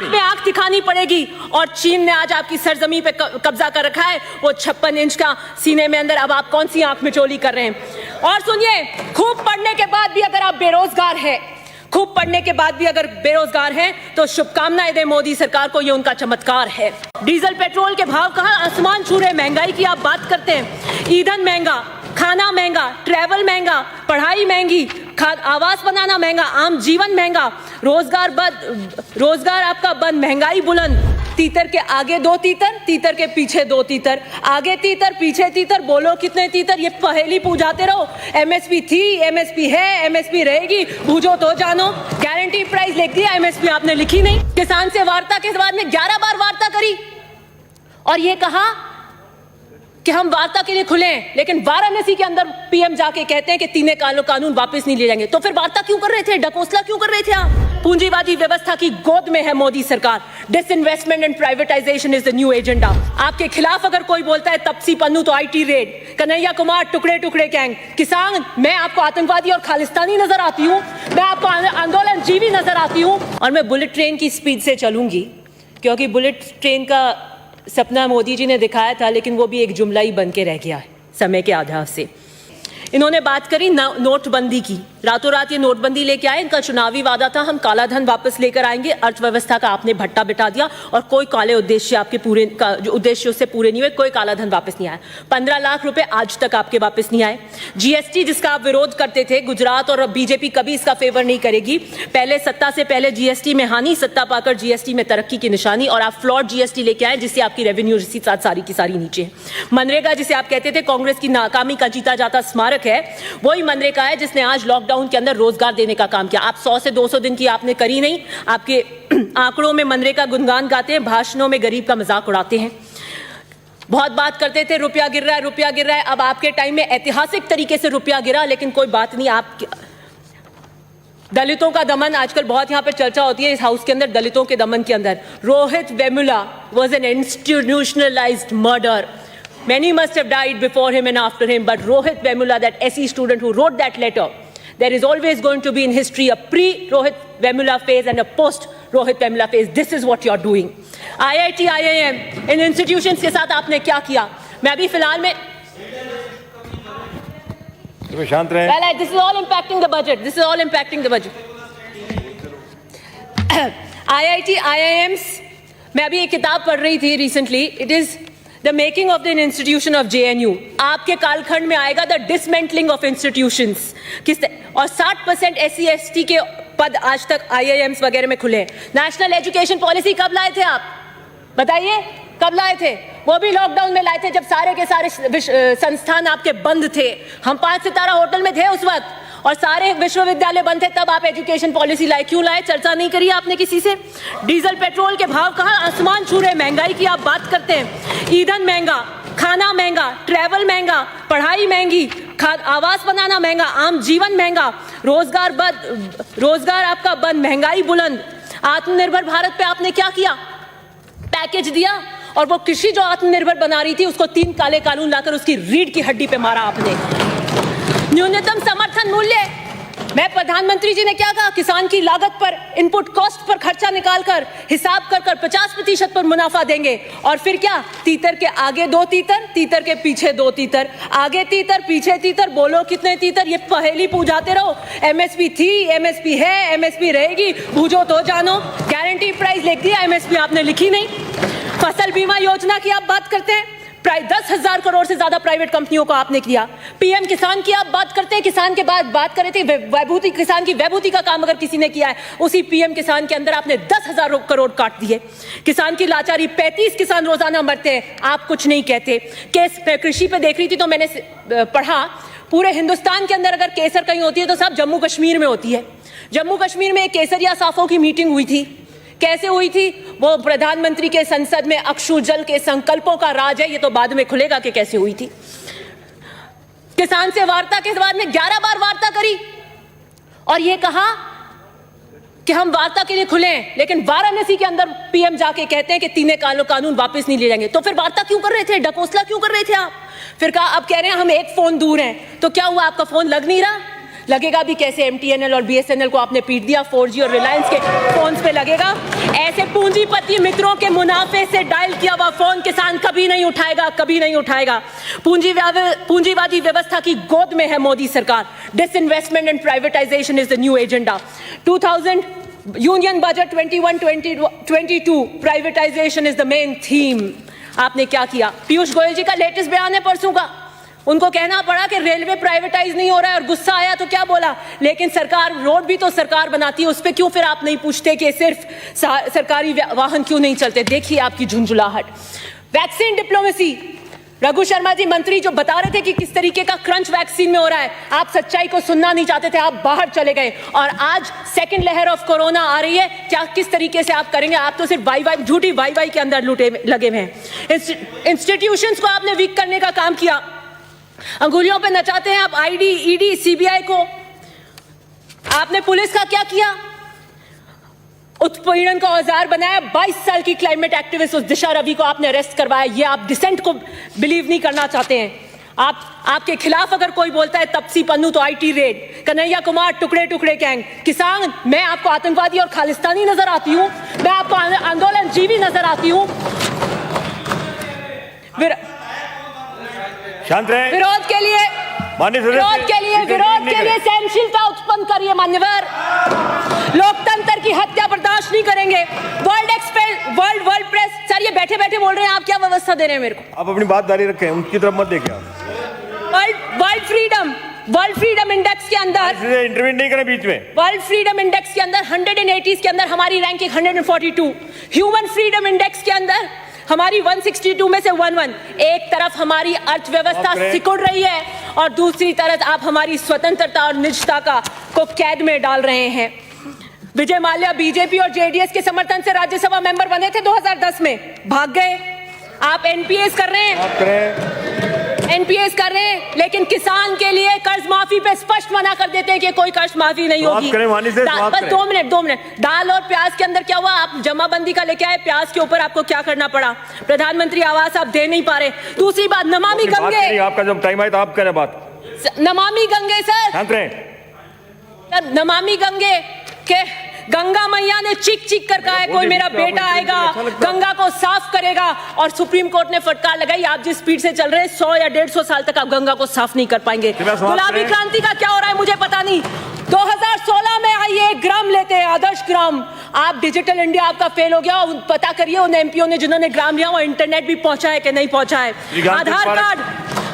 में आंख दिखानी पड़ेगी, और चीन ने आज आपकी सरजमी पे कब्जा कर रखा है। वो 56 इंच का सीने में अंदर, अब आप कौन सी आंख में चोली कर रहे हैं? और सुनिए, खूब पढ़ने के बाद भी अगर आप बेरोजगार हैं, तो शुभकामनाएं दें मोदी सरकार को, ये उनका चमत्कार है। डीजल पेट्रोल के भाव कहां आसमान छू रहे, महंगाई की आप बात करते हैं। ईंधन महंगा, खाना महंगा, ट्रैवल महंगा, पढ़ाई महंगी, आवास बनाना महंगा, आम जीवन महंगा, रोजगार आपका बंद, महंगाई बुलंद। तीतर के आगे 2 तीतर, तीतर के पीछे 2 तीतर, आगे तीतर पीछे तीतर, बोलो कितने तीतर? ये पहेली पूछाते रहो। एमएसपी थी, एमएसपी है, एमएसपी रहेगी, बूझो तो जानो। गारंटी प्राइस लिख दिया, एमएसपी आपने लिखी नहीं। किसान से वार्ता के बाद में 11 बार वार्ता करी और ये कहा कि हम वार्ता के लिए खुले हैं, लेकिन वाराणसी के अंदर पीएम जाके कहते हैं कि तीनों कानून वापस नहीं ले जाएंगे। तो फिर वार्ता क्यों कर रहे थे, ढकोसला क्यों कर रहे थे आप? पूंजीवादी व्यवस्था की गोद में है मोदी सरकार। Disinvestment and privatisation is the new agenda. आपके खिलाफ अगर कोई बोलता है तपसी पन्नू तो आईटी रेड, कन्हैया कुमार टुकड़े टुकड़े गैंग, किसान मैं आपको आतंकवादी और खालिस्तानी नजर आती हूँ, मैं आपको आंदोलन जीवी नजर आती हूँ, और मैं बुलेट ट्रेन की स्पीड से चलूंगी, क्योंकि बुलेट ट्रेन का सपना मोदी जी ने दिखाया था, लेकिन वो भी एक जुमला ही बन के रह गया है समय के आधार से। इन्होंने बात करी नोटबंदी की, रातों रात ये नोटबंदी लेके आए। इनका चुनावी वादा था हम काला धन वापस लेकर आएंगे, अर्थव्यवस्था का आपने भट्टा बिठा दिया और कोई काले उद्देश्य आपके पूरे जो उद्देश्य उससे पूरे नहीं हुए, कोई काला धन वापस नहीं आया। 15 लाख रुपए आज तक आपके वापस नहीं आए। जीएसटी जिसका आप विरोध करते थे, गुजरात और बीजेपी कभी इसका फेवर नहीं करेगी। पहले सत्ता से पहले जीएसटी में हानि, सत्ता पाकर जीएसटी में तरक्की की निशानी, और आप फ्लॉड जीएसटी लेके आए जिससे आपकी रेवेन्यू रिसीट सारी की सारी नीचे है। मनरेगा जिसे आप कहते थे कांग्रेस की नाकामी का जीता जाता स्मारक है, वही मनरेगा है जिसने आज लॉकडाउन के अंदर रोजगार देने का काम किया। आप 100 से 200 दिन की आपने करी नहीं। आपके आंकड़ों में मनरेगा गुणगान गाते हैं, भाषणों में गरीब का मजाक उड़ाते हैं। बहुत बात करते थे रुपया गिर रहा है, रुपया गिर रहा है। अब आपके टाइम में ऐतिहासिक तरीके से रुपया गिरा, लेकिन कोई बात नहीं। आप दलितों का दमन आजकल बहुत यहां पर चर्चा होती है इस हाउस के अंदर, दलितों के दमन के अंदर। Rohit Vemula was an institutionalized murder. Many must have died before him and after him, but Rohit Vemula, that SE student who wrote that letter, there is always going to be in history a pre-Rohit Vemula phase and a post-Rohit Vemula phase. This is what you're doing. IIT, IIM, in institutions के साथ आपने क्या किया? मैं अभी फिलहाल में शांत रहे। Well, this is all impacting the budget. This is all impacting the budget. IIT, IIMs, मैं अभी एक किताब पढ़ रही थी recently. It is The making of the institution of JNU. आपके कालखंड में आएगा the dismantling of institutions. और 60% SC/ST के पद आज तक IIMs वगैरह में खुले हैं। नेशनल एजुकेशन पॉलिसी कब लाए थे आप? बताइए कब लाए थे? वो भी लॉकडाउन में लाए थे जब सारे के सारे संस्थान आपके बंद थे। हम 5 सितारा होटल में थे उस वक्त, और सारे विश्वविद्यालय बंद थे, तब आप एजुकेशन पॉलिसी लाए। क्यों लाए? चर्चा नहीं करी आपने किसी से। डीजल पेट्रोल के भाव कहाँ आसमान छू रहे, महंगाई की आप बात करते हैं। ईंधन महंगा, खाना महंगा, ट्रैवल महंगा, पढ़ाई महंगी, आवास बनाना महंगा, आम जीवन महंगा, रोजगार बंद, रोजगार आपका बंद, महंगाई बुलंद। आत्मनिर्भर भारत पे आपने क्या किया? पैकेज दिया, और वो कृषि जो आत्मनिर्भर बना रही थी उसको 3 काले कानून लाकर उसकी रीढ़ की हड्डी पे मारा आपने। न्यूनतम समर्थन मूल्य, मैं प्रधानमंत्री जी ने क्या कहा? किसान की लागत पर, इनपुट कॉस्ट पर खर्चा निकालकर हिसाब कर 50% पर मुनाफा देंगे। और फिर क्या? तीतर के आगे 2 तीतर, तीतर के पीछे 2 तीतर, आगे तीतर पीछे तीतर, बोलो कितने तीतर? ये पहेली पूछाते रहो। एमएसपी थी, एमएसपी है, एमएसपी रहेगी, बूझो तो जानो। गारंटी प्राइस लिख दिया, एमएसपी आपने लिखी नहीं। फसल बीमा योजना की आप बात करते हैं, 10,000 करोड़ से ज्यादा प्राइवेट कंपनियों को आपने किया। पीएम किसान की आप बात करते हैं, किसान के बाद बात कर रहे थे वैभूति, किसान की वैभूति का काम अगर किसी ने किया है, उसी पीएम किसान के अंदर आपने 10,000 करोड़ काट दिए। किसान की लाचारी, 35 किसान रोजाना मरते हैं, आप कुछ नहीं कहते। केस कृषि पे देख रही थी तो मैंने पढ़ा, पूरे हिंदुस्तान के अंदर अगर केसर कहीं होती है तो सब जम्मू कश्मीर में होती है। जम्मू कश्मीर में एक केसरिया साफों की मीटिंग हुई थी। कैसे हुई थी? वो प्रधानमंत्री के संसद में अक्षु जल के संकल्पों का राज है, ये तो बाद में खुलेगा कि कैसे हुई थी। किसान से वार्ता के बाद में 11 बार वार्ता करी और ये कहा कि हम वार्ता के लिए खुले हैं, लेकिन वाराणसी के अंदर पीएम जाके कहते हैं कि तीनों कानून वापस नहीं ले जाएंगे। तो फिर वार्ता क्यों कर रहे थे, ढकोसला क्यों कर रहे थे आप? फिर कहा अब कह रहे हैं हम एक फोन दूर हैं, तो क्या हुआ? आपका फोन लग नहीं रहा? लगेगा भी कैसे? एमटीएनएल और बीएसएनएल को आपने पीट दिया, 4G और रिलायंस के फोन पे लगेगा। ऐसे पूंजीपति मित्रों के मुनाफे से डायल किया हुआ फोन किसान कभी नहीं उठाएगा, कभी नहीं उठाएगा। पूंजीवादी व्यवस्था की गोद में है मोदी सरकार। Disinvestment and privatisation is the new agenda. 2000 union budget 21-22 privatisation is the main theme. आपने क्या किया? पीयूष गोयल जी का लेटेस्ट बयान है परसों का, उनको कहना पड़ा कि रेलवे प्राइवेटाइज नहीं हो रहा है, और गुस्सा आया तो क्या बोला? लेकिन सरकार, रोड भी तो सरकार बनाती है, उस पर क्यों फिर आप नहीं पूछते कि सिर्फ सरकारी वाहन क्यों नहीं चलते? देखिए आपकी झुंझुलाहट। वैक्सीन डिप्लोमेसी, रघु शर्मा जी मंत्री जो बता रहे थे कि किस तरीके का क्रंच वैक्सीन में हो रहा है, आप सच्चाई को सुनना नहीं चाहते थे, आप बाहर चले गए और आज सेकंड लहर ऑफ कोरोना आ रही है, क्या किस तरीके से आप करेंगे? आप तो सिर्फ वाई झूठी वाई के अंदर लगे हुए हैं। इंस्टीट्यूशंस को आपने वीक करने का काम किया, अंगुलियों पे नचाते हैं आप ईडी, ईडी, सीबीआई को। आपने पुलिस का क्या किया? उत्पीड़न का औजार बनाया। 22 साल की क्लाइमेट एक्टिविस्ट उस दिशा रवि को आपने अरेस्ट करवाया। ये आप डिसेंट को बिलीव नहीं करना चाहते हैं। आपके खिलाफ अगर कोई बोलता है तपसी पन्नू तो आईटी रेड, कन्हैया कुमार टुकड़े टुकड़े गैंग, किसान, मैं आपको आतंकवादी और खालिस्तानी नजर आती हूं, मैं आपको आंदोलन जीवी नजर आती हूं। शांत रहे। विरोध के लिए सहनशीलता उत्पन्न करिए मान्यवर। लोकतंत्र की हत्या बर्दाश्त नहीं करेंगे। वर्ल्ड प्रेस सर ये बैठे बैठे बोल रहे हैं, आप क्या व्यवस्था दे रहे हैं मेरे को? आप अपनी बात जारी रखें, उनकी तरफ मत देखिए आप। वर्ल्ड फ्रीडम इंडेक्स के अंदर इंटरव्यू नहीं करें बीच में। वर्ल्ड फ्रीडम इंडेक्स के अंदर 180 के अंदर हमारी रैंकिंग 142। ह्यूमन फ्रीडम इंडेक्स के अंदर हमारी 162 में से 11। एक तरफ हमारी अर्थव्यवस्था सिकुड़ रही है और दूसरी तरफ आप हमारी स्वतंत्रता और निजता को कैद में डाल रहे हैं। विजय माल्या बीजेपी और जेडीएस के समर्थन से राज्यसभा मेंबर बने थे 2010 में, भाग गए। आप एनपीएस कर रहे हैं, लेकिन किसान के लिए कर्ज माफी पे स्पष्ट मना कर देते हैं कि कोई कर्ज माफी नहीं होगी। बस 2 मिनट। दाल और प्याज के अंदर क्या हुआ? आप जमाबंदी का लेके आए, प्याज के ऊपर आपको क्या करना पड़ा? प्रधानमंत्री आवास आप दे नहीं पा रहे। दूसरी बात, नमामि गंगे, आपका जब टाइम आए तो आप करें बात। नमामि गंगे सर, नमामि गंगे के गंगा मैया ने चीख कर कहा है कोई मेरा बेटा आएगा, गंगा को साफ करेगा, और सुप्रीम कोर्ट ने फटकार लगाई। आप जिस स्पीड से चल रहे हैं 100 या 150 साल तक आप गंगा को साफ नहीं कर पाएंगे। गुलाबी क्रांति का क्या हो रहा है मुझे पता नहीं। 2016 में आई 1 ग्राम लेते हैं, आदर्श ग्राम। आप डिजिटल इंडिया आपका फेल हो गया। पता करिए उन एमपीओ ने जिन्होंने ग्राम लिया वो इंटरनेट भी पहुंचा है कि नहीं पहुंचा है।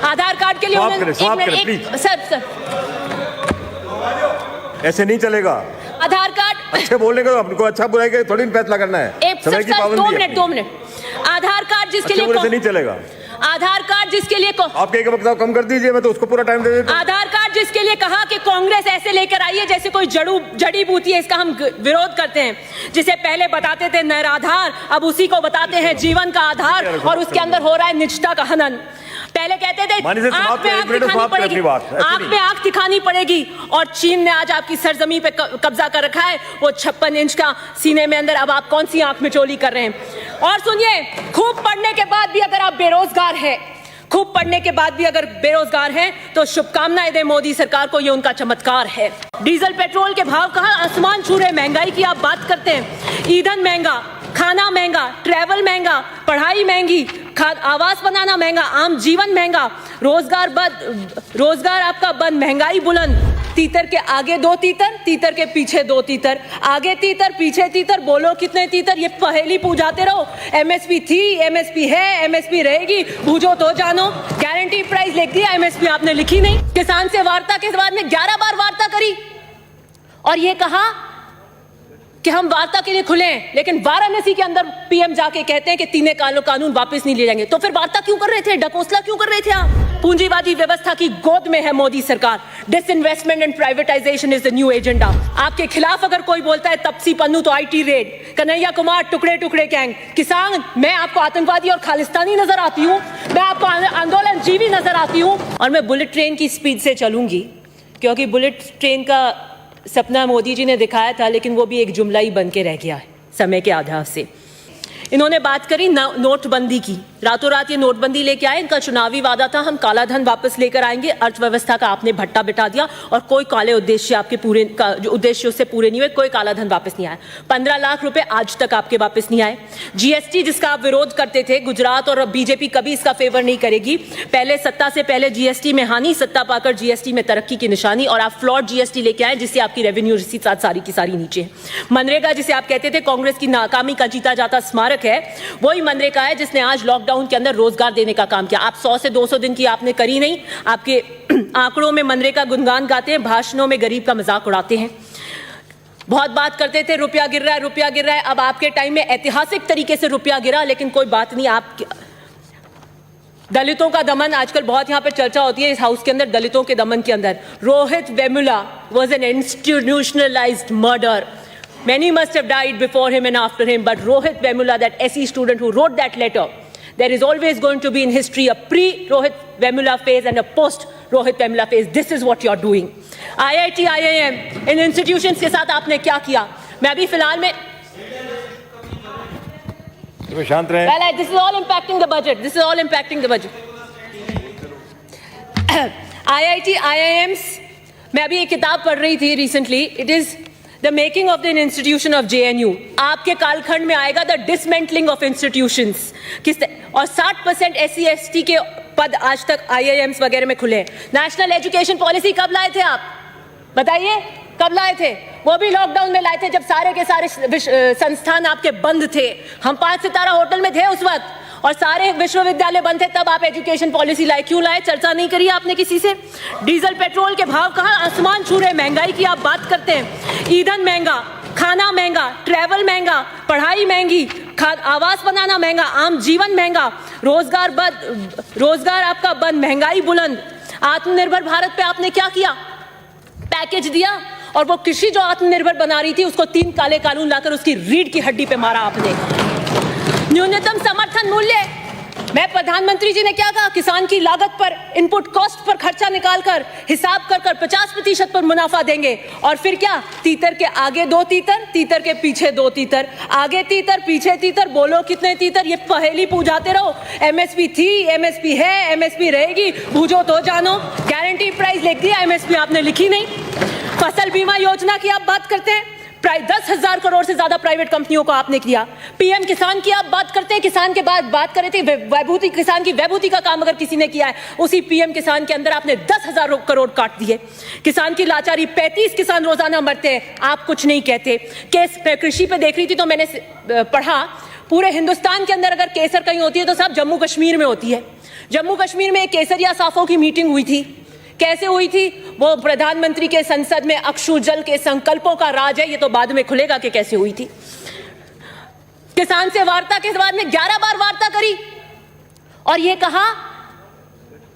आधार कार्ड के लिए सर ऐसे नहीं चलेगा। आधार कार्ड अच्छे बोलने का आपको अच्छा बुराई के थोड़ी फैसला करना है। समय की पाबंदी है। 2 मिनट। आधार कार्ड जिसके लिए नहीं चलेगा। आधार कार्ड जिसके लिए आप एक वक्त कम कर दीजिए, मैं तो उसको पूरा टाइम दे देता हूं। आधार कार्ड जिसके लिए कहा कि कांग्रेस ऐसे लेकर आई है जैसे कोई जड़ी बूटी है, इसका हम विरोध करते हैं। जिसे पहले बताते थे निराधार, अब उसी को बताते हैं जीवन का आधार, और उसके अंदर हो रहा है निजता का हनन। पहले कहते थे आंख में आंख दिखानी पड़ेगी, और चीन ने आज आपकी सरजमी पे कब्जा कर रखा है। वो 56 इंच का सीने में अंदर, अब आप कौन सी आंख में चोली कर रहे हैं? और सुनिए, खूब पढ़ने के बाद भी अगर आप बेरोजगार हैं, तो शुभकामनाएं दें मोदी सरकार को, ये उनका चमत्कार है। डीजल पेट्रोल के भाव कहां आसमान छू रहे। महंगाई की आप बात करते हैं, ईंधन महंगा, खाना महंगा, ट्रैवल महंगा, पढ़ाई महंगी, आवास बनाना महंगा, आम जीवन महंगा, रोजगार आपका बंद, महंगाई बुलंद। तीतर के आगे 2 तीतर, तीतर के पीछे 2 तीतर, आगे तीतर पीछे तीतर, बोलो कितने तीतर? ये पहेली पूछाते रहो। एमएसपी थी, एमएसपी है, एमएसपी रहेगी, बूझो तो जानो। गारंटी प्राइस लिख दिया, एमएसपी आपने लिखी नहीं। किसान से वार्ता के बाद में 11 बार वार्ता करी और ये कहा कि हम वार्ता के लिए खुले हैं, लेकिन वाराणसी के अंदर पीएम जाके कहते हैं कि 3 कानून वापस नहीं ले जाएंगे। तो फिर वार्ता क्यों कर रहे थे? डकोसला क्यों कर रहे थे आप? पूंजीवादी व्यवस्था की गोद में है मोदी सरकार। Disinvestment and privatisation is the new agenda. आपके खिलाफ अगर कोई बोलता है तपसी पन्नू तो आईटी रेड, कन्हैया कुमार टुकड़े टुकड़े गैंग, किसान, मैं आपको आतंकवादी और खालिस्तानी नजर आती हूँ, मैं आपको आंदोलन जीवी नजर आती हूँ। और मैं बुलेट ट्रेन की स्पीड से चलूंगी, क्योंकि बुलेट ट्रेन का सपना मोदी जी ने दिखाया था, लेकिन वो भी एक जुमला ही बन के रह गया है समय के आधार से। इन्होंने बात करी नोटबंदी की। रातों रात ये नोटबंदी लेके आए, इनका चुनावी वादा था हम काला धन वापस लेकर आएंगे। अर्थव्यवस्था का आपने भट्टा बिठा दिया और कोई काले उद्देश्य आपके पूरे जो उद्देश्य उससे पूरे नहीं हुए। कोई काला धन वापस नहीं आया। 15 लाख रुपए आज तक आपके वापस नहीं आए। जीएसटी जिसका आप विरोध करते थे, गुजरात और बीजेपी कभी इसका फेवर नहीं करेगी। पहले सत्ता से पहले जीएसटी में हानि, सत्ता पाकर जीएसटी में तरक्की की निशानी, और आप फ्लॉड जीएसटी लेके आए जिससे आपकी रेवेन्यू रिसीट सारी की सारी नीचे। मनरेगा जिसे आप कहते थे कांग्रेस की नाकामी का जीता जाता स्मारक है, वही मनरेगा है जिसने आज लॉकडाउन के अंदर रोजगार देने का काम किया। आप 100 से 200 दिन की आपने करी नहीं। आपके आंकड़ों में मनरेगा गुणगान गाते हैं, भाषणों में गरीब का मजाक उड़ाते हैं। बहुत बात करते थे रुपया गिर रहा है, रुपया गिर रहा है। अब आपके टाइम में ऐतिहासिक तरीके से रुपया गिरा, लेकिन कोई बात नहीं। आप दलितों का दमन आजकल बहुत यहाँ पे चर्चा होती है इस हाउस के अंदर, दलितों के दमन के अंदर। Rohit Vemula was an institutionalized murder. Many must have died before him and after him, but Rohit Vemula, that SE student who wrote that letter, there is always going to be in history a pre-Rohit Vemula phase and a post-Rohit Vemula phase. This is what you're doing. IIT, IIM, in institutions के साथ आपने क्या किया? मैं अभी फिलहाल में शांत रहें। Well, this is all impacting the budget. This is all impacting the budget. IIT, IIMs, मैं अभी एक किताब पढ़ रही थी recently. It is the making of the institution of JNU. आपके कालखंड में आएगा the dismantling of institutions. और 60% SC/ST के पद आज तक IIMs वगैरह में खुले। नेशनल एजुकेशन पॉलिसी कब लाए थे आप? बताइए कब लाए थे? वो भी लॉकडाउन में लाए थे जब सारे के सारे संस्थान आपके बंद थे। हम 5 सितारा होटल में थे उस वक्त और सारे विश्वविद्यालय बंद थे, तब आप एजुकेशन पॉलिसी लाए। क्यों लाए? चर्चा नहीं करी आपने किसी से। डीजल पेट्रोल के भाव कहाँ आसमान छू रहे, महंगाई की आप बात करते हैं। ईंधन महंगा, खाना महंगा, ट्रैवल महंगा, पढ़ाई महंगी, आवास बनाना महंगा, आम जीवन महंगा, रोजगार आपका बंद, महंगाई बुलंद। आत्मनिर्भर भारत पे आपने क्या किया? पैकेज दिया और वो कृषि जो आत्मनिर्भर बना रही थी उसको 3 काले कानून लाकर उसकी रीढ़ की हड्डी पे मारा आपने। न्यूनतम समर्थन मूल्य, मैं प्रधानमंत्री जी ने क्या कहा? किसान की लागत पर, इनपुट कॉस्ट पर खर्चा निकालकर हिसाब कर 50% पर मुनाफा देंगे। और फिर क्या? तीतर के आगे 2 तीतर, तीतर के पीछे 2 तीतर, आगे तीतर पीछे तीतर, बोलो कितने तीतर? ये पहेली पूछाते रहो। MSP थी, MSP है, MSP रहेगी, बूझो तो जानो। गारंटी प्राइस लिख दिया, MSP आपने लिखी नहीं। फसल बीमा योजना की आप बात करते हैं, 10,000 करोड़ से ज्यादा प्राइवेट कंपनियों को आपने किया। PM किसान की आप बात करते हैं, किसान के बाद बात कर रहे थे वैभूति, किसान की वैभूति का काम अगर किसी ने किया है उसी PM किसान के अंदर आपने 10,000 करोड़ काट दिए। किसान की लाचारी, 35 किसान रोजाना मरते हैं, आप कुछ नहीं कहते। केस कृषि पे देख रही थी तो मैंने पढ़ा, पूरे हिंदुस्तान के अंदर अगर केसर कहीं होती है तो सब जम्मू कश्मीर में होती है। जम्मू कश्मीर में एक केसरिया साफों की मीटिंग हुई थी। कैसे हुई थी? वो प्रधानमंत्री के संसद में अक्षु जल के संकल्पों का राज है, ये तो बाद में खुलेगा कि कैसे हुई थी। किसान से वार्ता के बाद में 11 बार वार्ता करी और ये कहा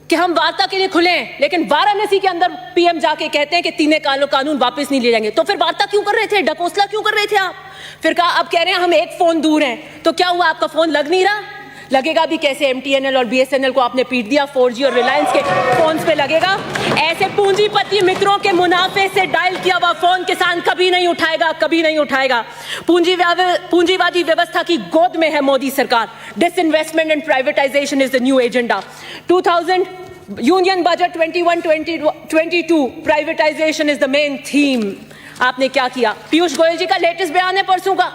कि हम वार्ता के लिए खुले हैं, लेकिन वाराणसी के अंदर PM जाके कहते हैं कि 3 कानून वापस नहीं ले जाएंगे। तो फिर वार्ता क्यों कर रहे थे? डकोसला क्यों कर रहे थे आप? फिर कहा, अब कह रहे हैं हम एक फोन दूर हैं। तो क्या हुआ? आपका फोन लग नहीं रहा? लगेगा भी कैसे? MTNL और BSNL को आपने पीट दिया, 4G और रिलायंस के फोन पे लगेगा। ऐसे पूंजीपति मित्रों के मुनाफे से डायल किया हुआ फोन किसान कभी नहीं उठाएगा, कभी नहीं उठाएगा। पूंजीवादी व्यवस्था की गोद में है मोदी सरकार। Disinvestment and privatisation is the new agenda. 2000 union budget 21-22 privatisation is the main theme. आपने क्या किया? पीयूष गोयल जी का लेटेस्ट बयान है परसों का,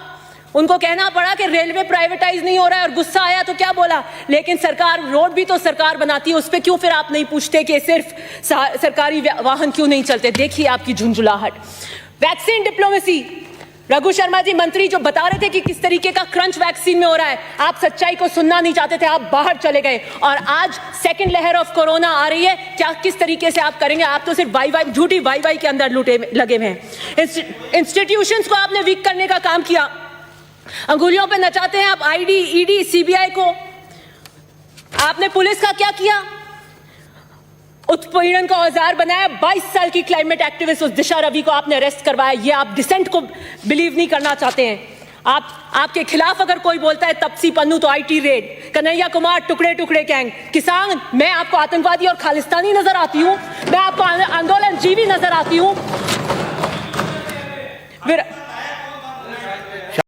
उनको कहना पड़ा कि रेलवे प्राइवेटाइज नहीं हो रहा है और गुस्सा आया तो क्या बोला? लेकिन सरकार, रोड भी तो सरकार बनाती है, उस पर क्यों फिर आप नहीं पूछते कि सिर्फ सरकारी वाहन क्यों नहीं चलते? देखिए आपकी झुंझुलाहट। वैक्सीन डिप्लोमेसी, रघु शर्मा जी मंत्री जो बता रहे थे कि किस तरीके का क्रंच वैक्सीन में हो रहा है, आप सच्चाई को सुनना नहीं चाहते थे, आप बाहर चले गए और आज सेकंड लहर ऑफ कोरोना आ रही है। क्या किस तरीके से आप करेंगे? आप तो सिर्फ वाई झूठी वाई के अंदर लगे हुए हैं। इंस्टीट्यूशंस को आपने वीक करने का काम किया, अंगुलियों पे नचाते हैं आप ID, ED, CBI को। आपने पुलिस का क्या किया? उत्पीड़न का औजार बनाया। 22 साल की क्लाइमेट एक्टिविस्ट उस दिशा रवि को आपने अरेस्ट करवाया। ये आप डिसेंट को बिलीव नहीं करना चाहते हैं। आपके खिलाफ अगर कोई बोलता है तपसी पन्नू तो IT रेड, कन्हैया कुमार टुकड़े टुकड़े गैंग। किसान, मैं आपको आतंकवादी और खालिस्तानी नजर आती हूं, मैं आपको आंदोलन जीवी नजर आती हूं।